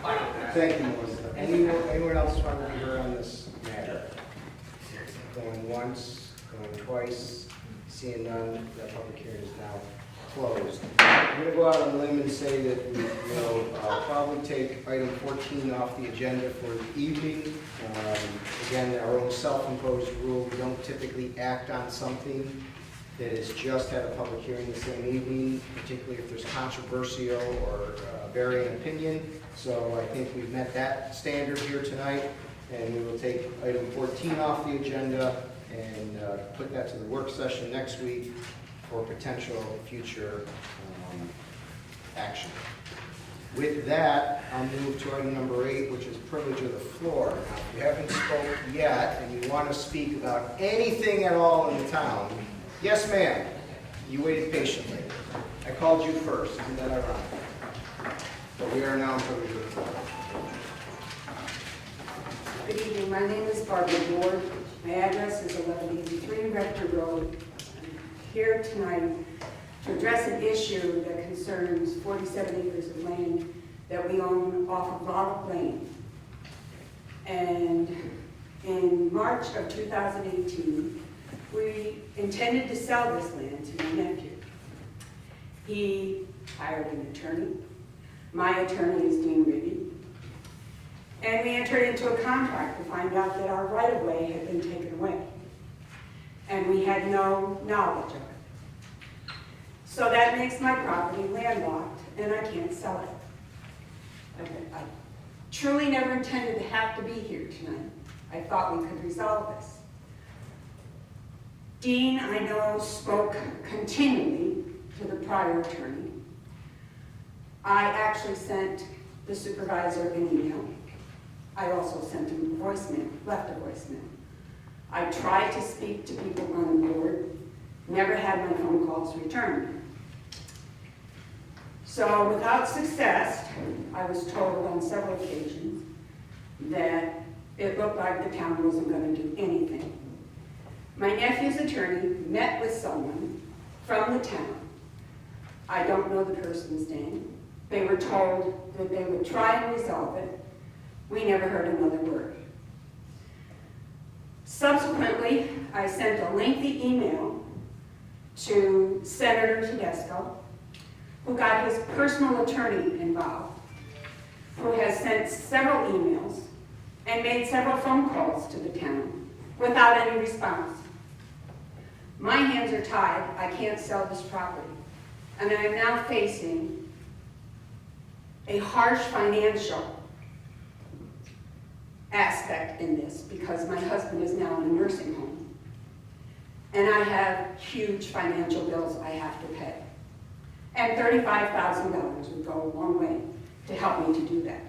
fine with that. Thank you, Melissa. Anyone else want to be heard on this matter? Going once, going twice, seeing none, that public hearing is now closed. I'm going to go out on a limb and say that we will probably take item 14 off the agenda for the evening. Again, our own self-imposed rule, we don't typically act on something that has just had a public hearing the same evening, particularly if there's controversial or varying opinion. So I think we've met that standard here tonight, and we will take item 14 off the agenda and put that to the work session next week for potential future action. With that, I'll move to item number 8, which is privilege of the floor. Now, if you haven't spoken yet and you want to speak about anything at all in the town, yes, ma'am. You waited patiently. I called you first. Isn't that ironic? But we are now in privilege of the floor. Good evening. My name is Barbara Ward. My address is 1183 Rector Road. I'm here tonight to address an issue that concerns 47 acres of land that we own off of Lava Lane. And in March of 2018, we intended to sell this land to my nephew. He hired an attorney. My attorney is Dean Ribby. And we entered into a contract to find out that our right-of-way had been taken away. And we had no knowledge of it. So that makes my property landlocked, and I can't sell it. I truly never intended to have to be here tonight. I thought we could resolve this. Dean, I know, spoke continually to the prior attorney. I actually sent the supervisor an email. I also sent him a voicemail, left a voicemail. I tried to speak to people on the board, never had my phone calls returned. So without success, I was told on several occasions that it looked like the town wasn't going to do anything. My nephew's attorney met with someone from the town. I don't know the person's name. They were told that they would try and resolve it. We never heard another word. Subsequently, I sent a lengthy email to Senator Tedesco, who got his personal attorney involved, who has sent several emails and made several phone calls to the town without any response. My hands are tied. I can't sell this property. And I am now facing a harsh financial aspect in this because my husband is now in a nursing home. And I have huge financial bills I have to pay. And $35,000 would go a long way to help me to do that.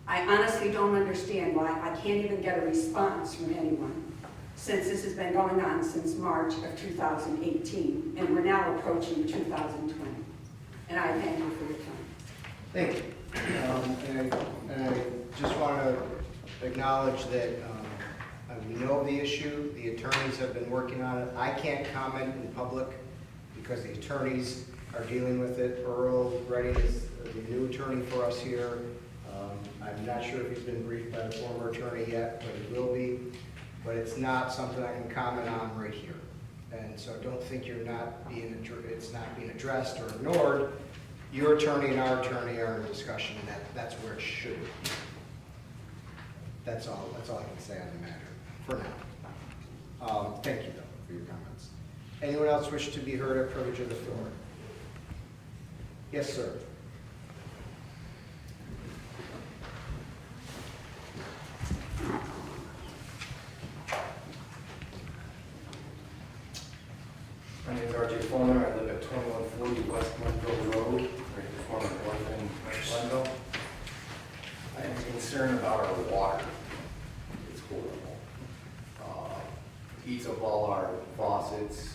I honestly don't understand why I can't even get a response from anyone since this has been going on since March of 2018, and we're now approaching 2020. And I thank you for your time. Thank you. And I just want to acknowledge that we know the issue. The attorneys have been working on it. I can't comment in public because the attorneys are dealing with it. Earl Redding is the new attorney for us here. I'm not sure if he's been briefed by the former attorney yet, but he will be. But it's not something I can comment on right here. And so don't think it's not being addressed or ignored. Your attorney and our attorney are in discussion, and that's where it should be. That's all I can say on the matter for now. Thank you, though, for your comments. Anyone else wish to be heard at privilege of the floor? Yes, sir. My name is R.J. Fulmer. I live at 2140 West Glenville Road, right before North Glenville. I am concerned about our water. It's horrible. Eats up all our faucets.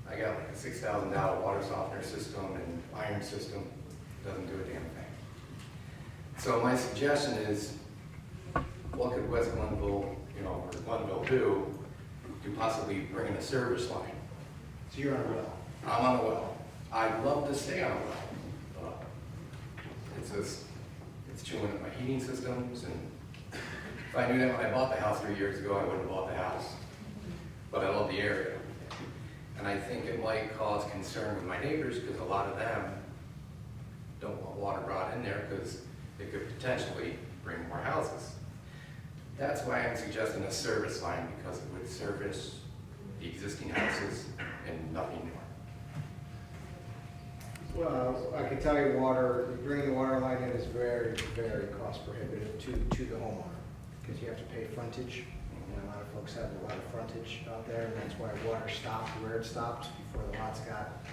I got like a $6,000 water softener system and iron system. Doesn't do a damn thing. So my suggestion is, what could West Glenville, or Glenville do to possibly bring in a service line? So you're on a well? I'm on a well. I'd love to stay on a well, but it's chewing up my heating systems, and if I knew that when I bought the house 3 years ago, I wouldn't have bought the house. But I love the area. And I think it might cause concern with my neighbors, because a lot of them don't want water brought in there because it could potentially bring more houses. That's why I'm suggesting a service line, because it would service the existing houses and nothing more. Well, I can tell you bringing the water line in is very, very cost prohibitive to the homeowner, because you have to pay frontage. And a lot of folks have a lot of frontage out there, and that's why water stopped where it stopped before the lots got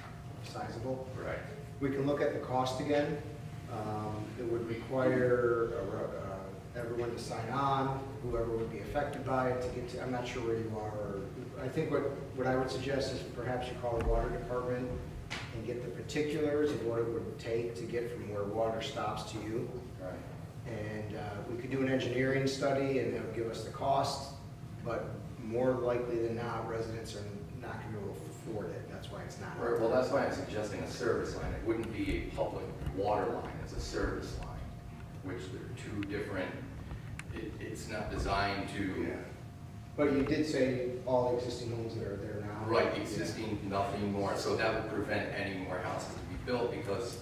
sizable. Right. We can look at the cost again. It would require everyone to sign on, whoever would be affected by it to get to, I'm not sure where you are. I think what I would suggest is perhaps you call the water department and get the particulars of what it would take to get from where water stops to you. Right. And we could do an engineering study, and that would give us the cost, but more likely than not, residents are not going to be able to afford it. That's why it's not. Right, well, that's why I'm suggesting a service line. It wouldn't be a public water line, it's a service line, which they're two different, it's not designed to. Yeah. But you did say all existing homes that are there now. Right, existing, nothing more, so that would prevent any more houses to be built, because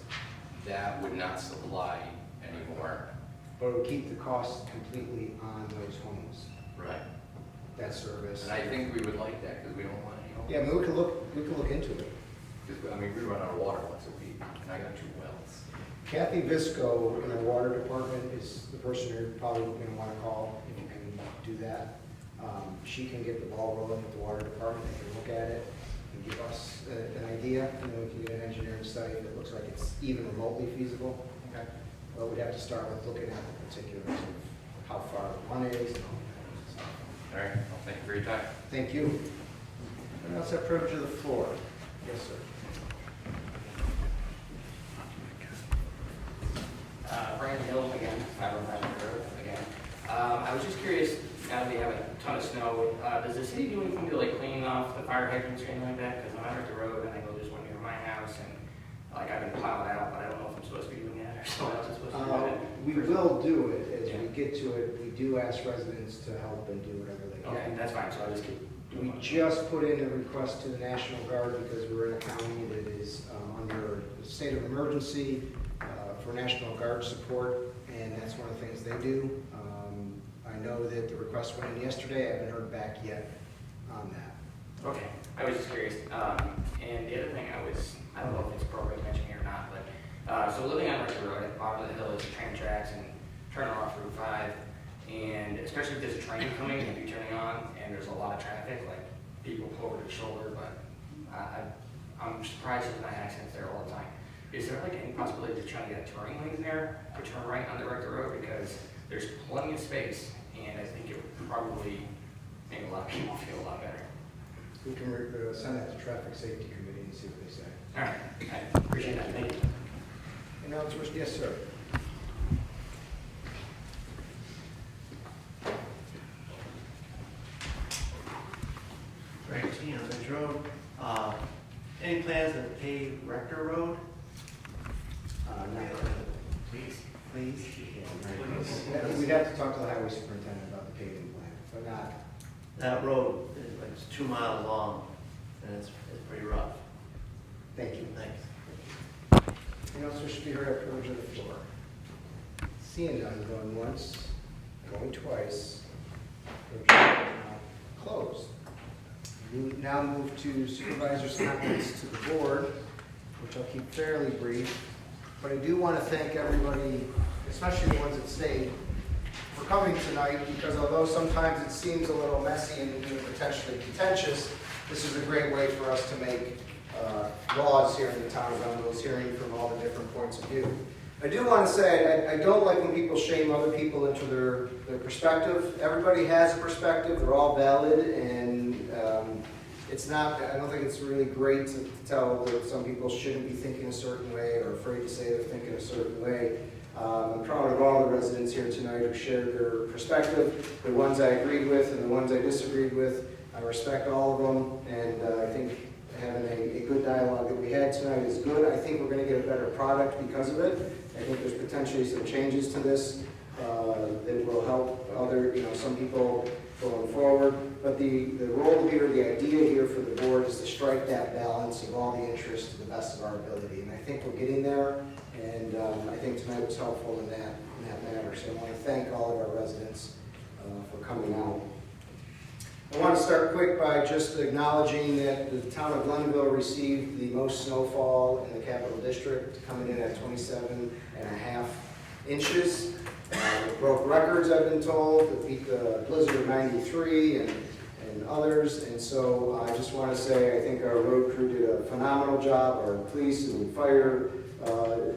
that would not supply any more. But it would keep the cost completely on those homes. Right. That service. And I think we would like that, because we don't want any. Yeah, I mean, we can look into it. Because, I mean, we run our water once a week, and I got 2 wells. Kathy Visco in our water department is the person you're probably going to want to call if you can do that. She can get the ball rolling with the water department. They can look at it and give us an idea, and then we can get an engineering study that looks like it's even remotely feasible. Okay. But we'd have to start with looking at the particulars of how far one is and all that stuff. All right, well, thank you for your time. Thank you. Anyone else have privilege of the floor? Yes, sir. Brandon Hill again, 505 Road again. I was just curious, now that we have a ton of snow, does the city do anything to like clean off the fire hydrants or anything like that? Because I'm out at the road and I know there's one near my house, and like I've been plowed out, but I don't know if I'm supposed to be doing that or someone else is supposed to do it. We will do it. As we get to it, we do ask residents to help and do whatever they can. Okay, that's fine, so I just keep We just put in a request to the National Guard because we're in a county that is under a state of emergency for National Guard support, and that's one of the things they do. I know that the request went in yesterday. I haven't heard back yet on that. Okay, I was just curious. And the other thing I don't know if it's appropriate to mention here or not, but so living on Richter Road at the bottom of the hill is the train tracks and turning off Route 5. And especially if there's a train coming and you're turning on and there's a lot of traffic, like people pull over the shoulder, but I'm surprised there's not accidents there all the time. Is there like any possibility to try to get a turning lane there to turn right on the Richter Road? Because there's plenty of space, and I think it would probably make a lot of people feel a lot better. We can send that to Traffic Safety Committee and see what they say. All right, I appreciate that. Thank you. And now it's yes, sir. Right, Ridge Road. Any plans to pave Rector Road. Please. We'd have to talk to the highway superintendent about the paving plan, but not. That road is like 2 miles long, and it's pretty rough. Thank you. Thanks. Anyone else wish to be heard at privilege of the floor? Seeing none, going once, going twice. Privilege is now closed. We now move to supervisors' comments to the board, which I'll keep fairly brief. But I do want to thank everybody, especially the ones that stayed, for coming tonight, because although sometimes it seems a little messy and even potentially contentious, this is a great way for us to make laws here in the town of Glenville, hearing from all the different points of view. I do want to say, I don't like when people shame other people into their perspective. Everybody has a perspective, they're all valid, and it's not, I don't think it's really great to tell that some people shouldn't be thinking a certain way or afraid to say they're thinking a certain way. I'm proud of all the residents here tonight who shared their perspective, the ones I agreed with and the ones I disagreed with. I respect all of them, and I think having a good dialogue that we had tonight is good. I think we're going to get a better product because of it. I think there's potentially some changes to this that will help some people going forward. But the role here, the idea here for the board is to strike that balance of all the interests to the best of our ability. And I think we're getting there, and I think tonight was helpful in that matter. So I want to thank all of our residents for coming out. I want to start quick by just acknowledging that the town of Glenville received the most snowfall in the Capital District, coming in at 27.5 inches. It broke records, I've been told. It beat the blizzard of '93 and others. And so I just want to say I think our road crew did a phenomenal job. Our police and fire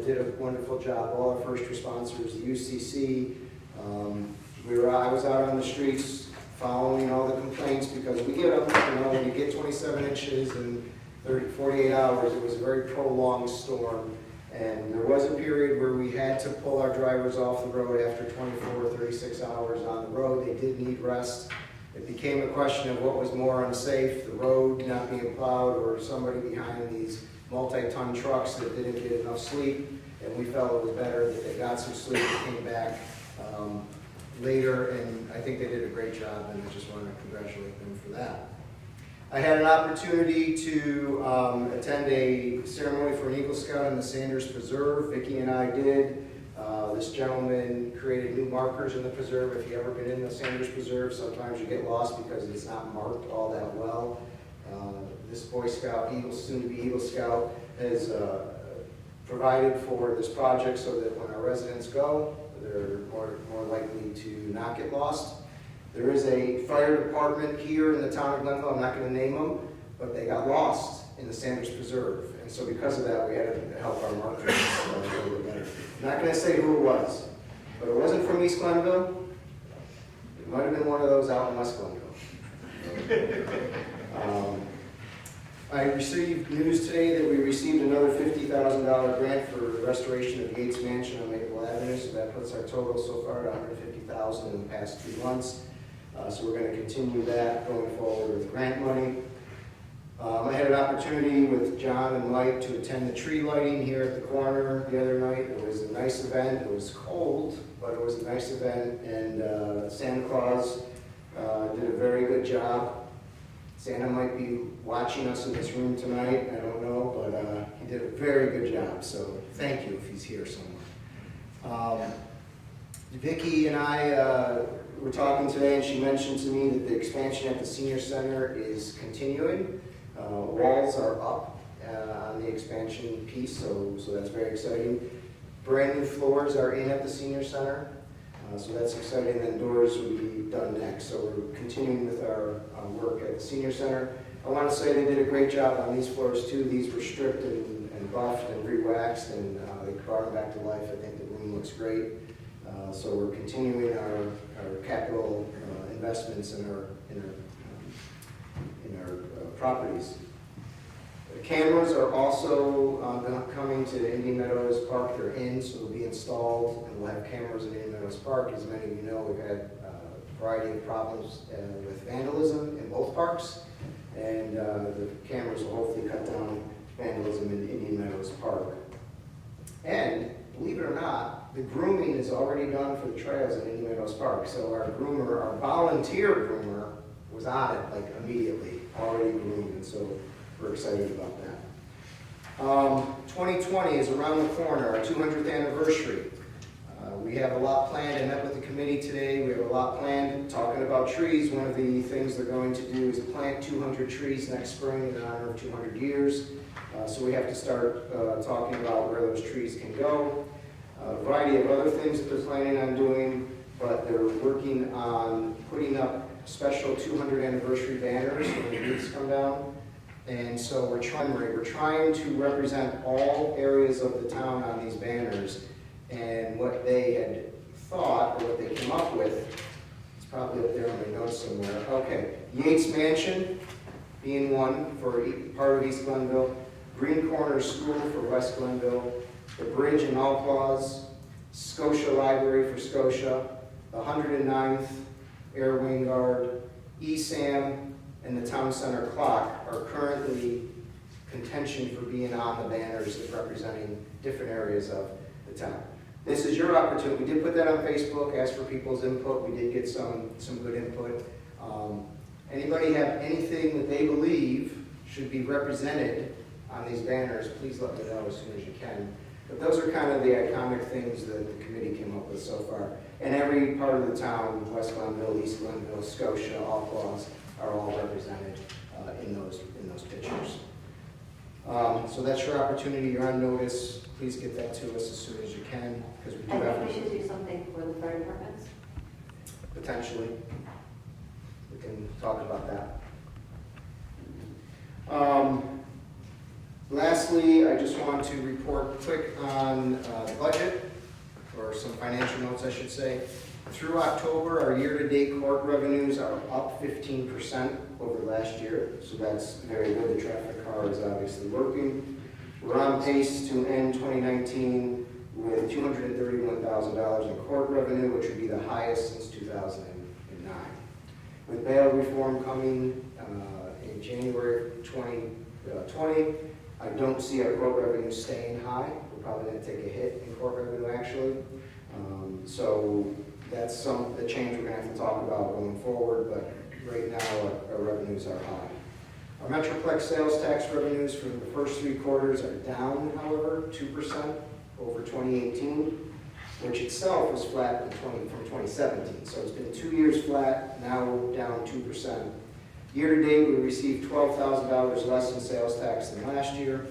did a wonderful job. All our first responders, the UCC. I was out on the streets following all the complaints because we get them. When you get 27 inches in 48 hours, it was a very prolonged storm. And there was a period where we had to pull our drivers off the road after 24 or 36 hours on the road. They did need rest. It became a question of what was more unsafe, the road not being plowed or somebody behind these multi-ton trucks that didn't get enough sleep. And we felt it was better that they got some sleep and came back later. And I think they did a great job, and I just want to congratulate them for that. I had an opportunity to attend a ceremony for an Eagle Scout in the Sanders Preserve. Vicki and I did. This gentleman created new markers in the preserve. If you've ever been in the Sanders Preserve, sometimes you get lost because it's not marked all that well. This Boy Scout, soon-to-be Eagle Scout, has provided for this project so that when our residents go, they're more likely to not get lost. There is a fire department here in the town of Glenville, I'm not going to name them, but they got lost in the Sanders Preserve. And so because of that, we had to help our markers a little bit better. I'm not going to say who it was, but it wasn't from East Glenville. It might have been one of those out in West Glenville. I received news today that we received another $50,000 grant for the restoration of Yates Mansion on Maple Avenue, so that puts our total so far at $150,000 in the past 2 months. So we're going to continue that going forward with grant money. I had an opportunity with John and Mike to attend the tree lighting here at the corner the other night. It was a nice event. It was cold, but it was a nice event, and Santa Claus did a very good job. Santa might be watching us in this room tonight, I don't know, but he did a very good job, so thank you if he's here somewhere. Vicki and I were talking today, and she mentioned to me that the expansion at the senior center is continuing. Walls are up on the expansion piece, so that's very exciting. Brand new floors are in at the senior center, so that's exciting. Then doors will be done next. So we're continuing with our work at the senior center. I want to say they did a great job on these floors too. These were stripped and buffed and re-waxed, and they brought them back to life. I think the room looks great. So we're continuing our capital investments in our properties. The cameras are also coming to Indian Meadows Park. They're in, so they'll be installed, and we'll have cameras in Indian Meadows Park. As many of you know, we've had a variety of problems with vandalism in both parks, and the cameras will hopefully cut down vandalism in Indian Meadows Park. And believe it or not, the grooming is already done for the trails in Indian Meadows Park. So our groomer, our volunteer groomer, was on it like immediately, already groomed, and so we're excited about that. 2020 is around the corner, our 200th anniversary. We have a lot planned. I met with the committee today. We have a lot planned talking about trees. One of the things they're going to do is plant 200 trees next spring in honor of 200 years. So we have to start talking about where those trees can go. A variety of other things that they're planning on doing, but they're working on putting up special 200 anniversary banners when the wreaths come down. And so we're trying to represent all areas of the town on these banners, and what they had thought, or what they came up with, it's probably up there on my notes somewhere. Okay, Yates Mansion being one for part of East Glenville, Green Corners School for West Glenville, the bridge in Alclaws, Scotia Library for Scotia, the 109th Air Wing Guard, ESAM, and the Town Center Clock are currently contention for being on the banners representing different areas of the town. This is your opportunity. We did put that on Facebook, ask for people's input. We did get some good input. Anybody have anything that they believe should be represented on these banners, please let me know as soon as you can. But those are kind of the iconic things that the committee came up with so far. And every part of the town, West Glenville, East Glenville, Scotia, Alclaws, are all represented in those pictures. So that's your opportunity. You're on notice. Please get that to us as soon as you can, because we do have. I think we should do something for the fire departments. Potentially. We can talk about that. Lastly, I just want to report quick on the budget, or some financial notes, I should say. Through October, our year-to-date court revenues are up 15% over last year, so that's very good. The traffic car is obviously working. We're on pace to end 2019 with $231,000 in court revenue, which would be the highest since 2009. With bail reform coming in January 2020, I don't see our court revenue staying high. We're probably going to take a hit in court revenue, actually. So that's the change we're going to have to talk about going forward, but right now our revenues are high. Our Metroplex sales tax revenues for the first 3 quarters are down, however, 2% over 2018, which itself was flat from 2017. So it's been 2 years flat, now down 2%. Year to date, we received $12,000 less in sales tax than last year.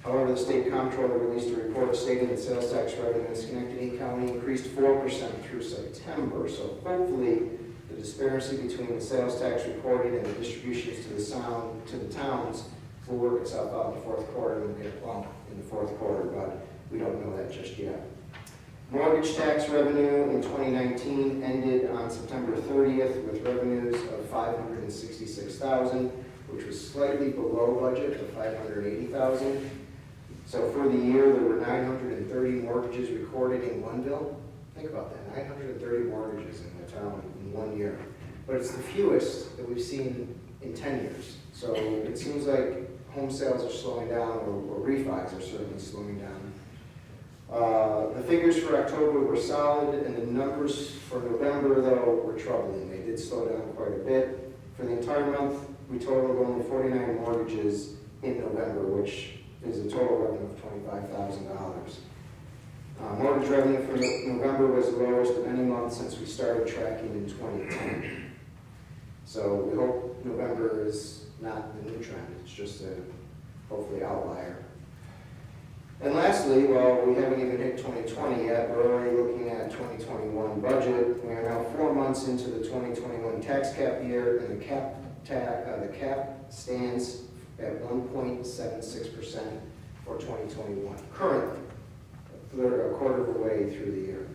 However, the state comptroller released a report stating that sales tax revenue in Schenectady County increased 4% through September. So hopefully, the disparity between the sales tax reported and the distributions to the towns will work itself out in the fourth quarter, and we'll get a bump in the fourth quarter, but we don't know that just yet. Mortgage tax revenue in 2019 ended on September 30th with revenues of $566,000, which was slightly below budget of $580,000. So for the year, there were 930 mortgages recorded in Glenville. Think about that, 930 mortgages in the town in 1 year. But it's the fewest that we've seen in 10 years. So it seems like home sales are slowing down, or refis are certainly slowing down. The figures for October were solid, and the numbers for November, though, were troubling. They did slow down quite a bit. For the entire month, we totaled only 49 mortgages in November, which is a total revenue of $25,000. Mortgage revenue for November was the lowest of any month since we started tracking in 2010. So we hope November is not the new trend. It's just a hopefully outlier. And lastly, while we haven't even hit 2020 yet, we're already looking at 2021 budget. We are now 4 months into the 2021 tax cap year, and the cap stands at 1.76% for 2021. Currently, a quarter of the way through the year.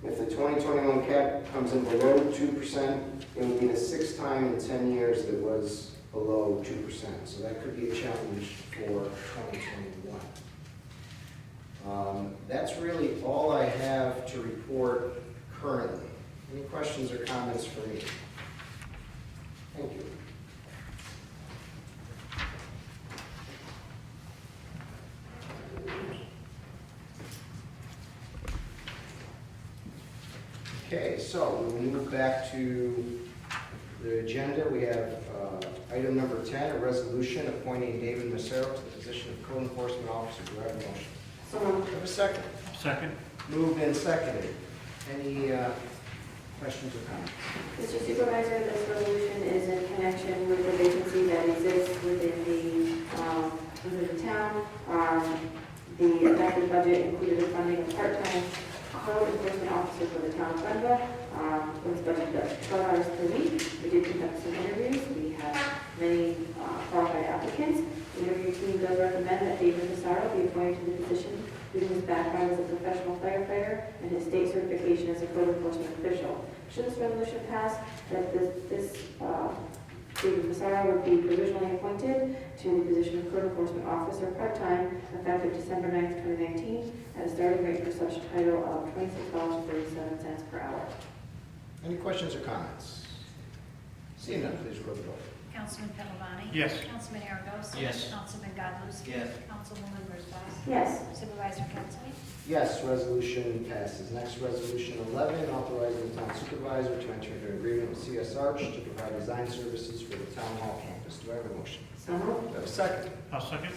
If the 2021 cap comes in below 2%, it would be the 6th time in 10 years that it was below 2%. So that could be a challenge for 2021. That's really all I have to report currently. Any questions or comments for me? Thank you. Okay, so we'll move back to the agenda. We have item number 10, a resolution appointing David Massaro to the position of code enforcement officer. Do I have a motion? So moved. Do I have a second? Second. Moved and seconded. Any questions or comments? Mr. Supervisor, this resolution is in connection with the vacancy that exists within the town. The adopted budget included the funding of part-time code enforcement officer for the town of Glenville. With budget of 12 hours per week. We did conduct some interviews. We have many qualified applicants. The interview team does recommend that David Massaro be appointed to the position due to his background as a professional firefighter and his state certification as a code enforcement official. Should this resolution pass, that David Massaro would be provisionally appointed to the position of code enforcement officer part-time effective December 9th, 2019 at a starting rate for such title of $26.37 per hour. Any questions or comments? Seeing none, please record the vote. Councilman Pedalani? Yes. Councilman Aragosa? Yes. Councilman Godlewski? Yes. Councilwoman Wozzachowski? Yes. Supervisor Pettsley? Yes, resolution passes. Next, resolution 11, authorizing the town supervisor to enter into an agreement with CS Arch to provide design services for the town hall campus. Do I have a motion? So moved. Do I have a second? I'll second.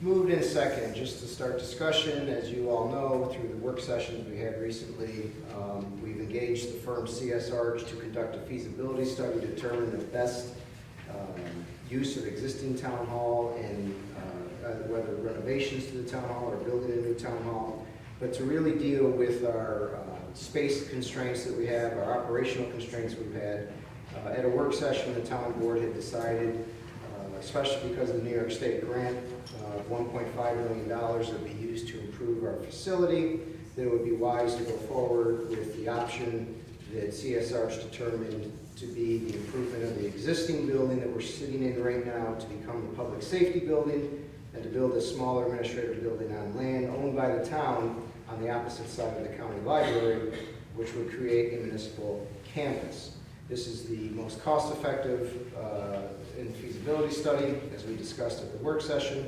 Moved in second. Just to start discussion, as you all know, through the work sessions we had recently, we've engaged the firm CS Arch to conduct a feasibility study to determine the best use of existing town hall and whether renovations to the town hall or building a new town hall, but to really deal with our space constraints that we have, our operational constraints we've had. At a work session, the town board had decided, especially because of the New York State grant of $1.5 million that would be used to improve our facility, that it would be wise to go forward with the option that CS Arch determined to be the improvement of the existing building that we're sitting in right now to become the public safety building and to build a smaller administrative building on land owned by the town on the opposite side of the county library, which would create a municipal campus. This is the most cost-effective in feasibility study, as we discussed at the work session.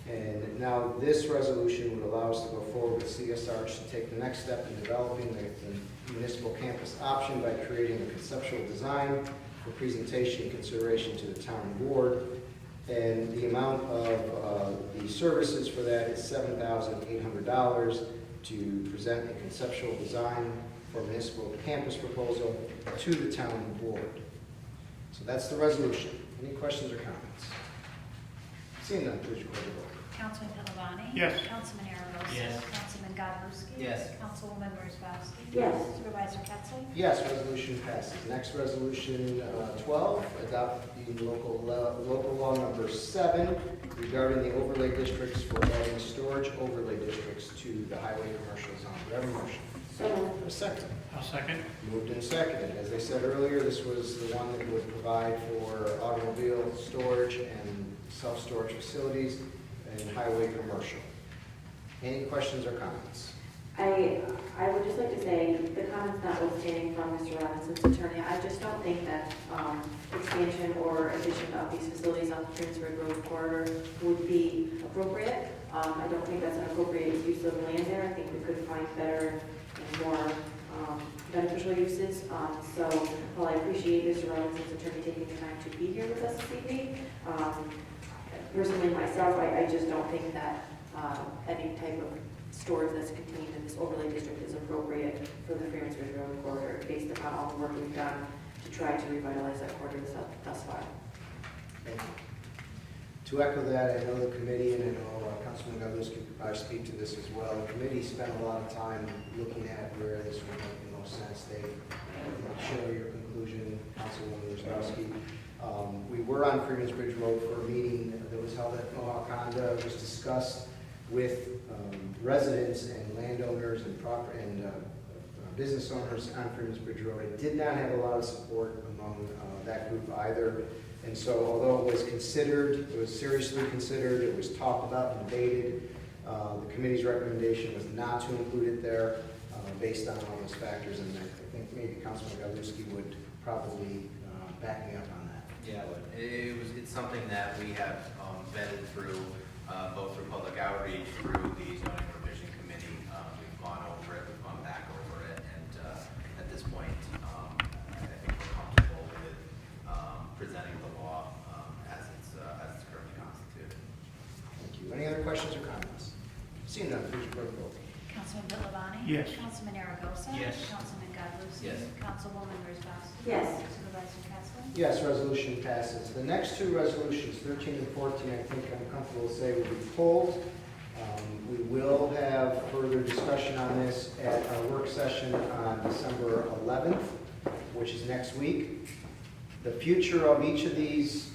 And now this resolution would allow us to go forward with CS Arch to take the next step in developing the municipal campus option by creating a conceptual design for presentation and consideration to the town board. And the amount of the services for that is $7,800 to present a conceptual design for a municipal campus proposal to the town board. So that's the resolution. Any questions or comments? Seeing none, please record the vote. Councilman Pedalani? Yes. Councilman Aragosa? Yes. Councilman Godlewski? Yes. Councilwoman Wozzachowski? Yes. Supervisor Pettsley? Yes, resolution passes. Next, resolution 12, adopting local law number 7 regarding the overlay districts for adding storage overlay districts to the highway commercial zone. Do I have a motion? So moved. A second. I'll second. Moved and seconded. As I said earlier, this was the one that would provide for automobile storage and self-storage facilities and highway commercial. Any questions or comments? I would just like to say, the comments notwithstanding from Mr. Robinson's attorney, I just don't think that expansion or addition of these facilities on the Transford Road corridor would be appropriate. I don't think that's an appropriate use of land there. I think we could find better and more beneficial uses. So while I appreciate Mr. Robinson's attorney taking the time to be here with us this evening, personally myself, I just don't think that any type of storage that's contained in this overlay district is appropriate for the Fairings Ridge Road corridor based upon all the work we've done to try to revitalize that corridor thus far. Thank you. To echo that, I know the committee, and I know Councilman Godlewski could probably speak to this as well. The committee spent a lot of time looking at where this would make the most sense. They share your conclusion, Councilwoman Wozzachowski. We were on Freeman's Bridge Road for a meeting that was held at Mohawk Honda. It was discussed with residents and landowners and business owners on Freeman's Bridge Road. It did not have a lot of support among that group either. And so although it was considered, it was seriously considered, it was talked about and debated, the committee's recommendation was not to include it there based on all those factors. And I think maybe Councilman Godlewski would probably back me up on that. Yeah, it's something that we have vetted through both through public outreach, through the zoning revision committee. We've gone over it, we've gone back over it, and at this point, Seeing none, please record the vote. Councilman Villabani? Yes. Councilman Aragosa? Yes. Councilman Godlewski? Yes. Councilwoman Rosbowski? Yes. Supervisor Kessler? Yes, resolution passes. The next two resolutions, 13 and 14, I think I'm comfortable to say will be pulled. We will have further discussion on this at our work session on December 11th, which is next week. The future of each of these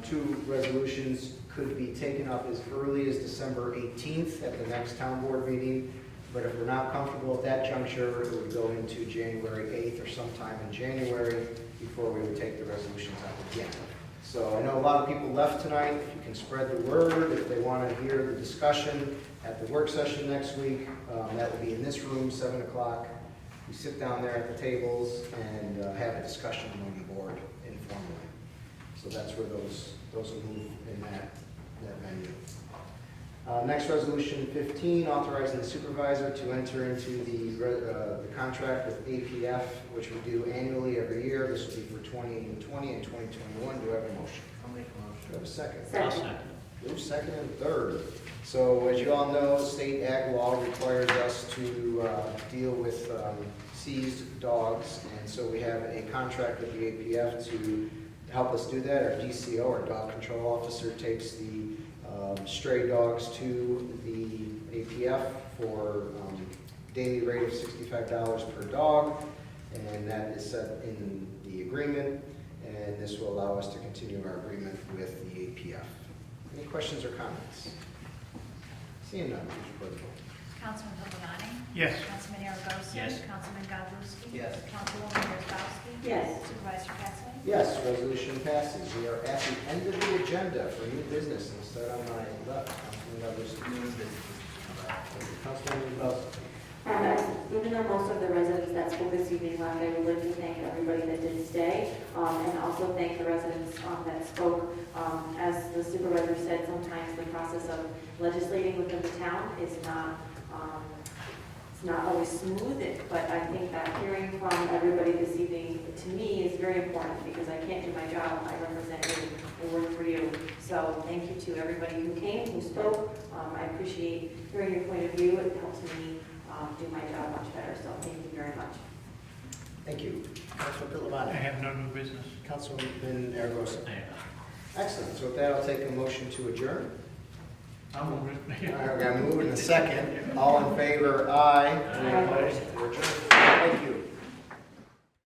two resolutions could be taken up as early as December 18th at the next town board meeting. But if we're not comfortable at that juncture, it would go into January 8th or sometime in January before we would take the resolutions up again. So I know a lot of people left tonight. If you can spread the word, if they want to hear the discussion at the work session next week, that will be in this room, 7 o'clock. We sit down there at the tables and have a discussion among the board informally. So that's where those will move in that venue. Next, resolution 15, authorizing the supervisor to enter into the contract with APF, which we do annually every year. This will be for 2020 and 2021. Do I have a motion? I'll make a motion. Do I have a second? Second. Move second and third. So as you all know, state ag law requires us to deal with seized dogs, and so we have a contract with the APF to help us do that. Our DCO, our dog control officer, takes the stray dogs to the APF for daily rate of $65 per dog, and that is set in the agreement, and this will allow us to continue our agreement with the APF. Any questions or comments? Seeing none, please report the vote. Councilman Villabani? Yes. Councilman Aragosa? Yes. Councilman Godlewski? Yes. Councilwoman Rosbowski? Yes. Supervisor Kessler? Yes, resolution passes. We are at the end of the agenda for new business. I'll start on my left. Councilman Godlewski. Councilman Rosbowski. Even though most of the residents that spoke this evening left, I would like to thank everybody that did stay, and also thank the residents that spoke. As the supervisor said, sometimes the process of legislating within the town is it's not always smooth, but I think that hearing from everybody this evening, to me, is very important, because I can't do my job. I represent you and work for you. So thank you to everybody who came, who spoke. I appreciate hearing your point of view. It helps me do my job much better, so thank you very much. Thank you. Councilman Villabani. I have no new business. Councilman Aragosa. Excellent. So with that, I'll take a motion to adjourn. I'll move it. All right, we're going to move in a second. All in favor, aye. Any opposed? We're adjourned.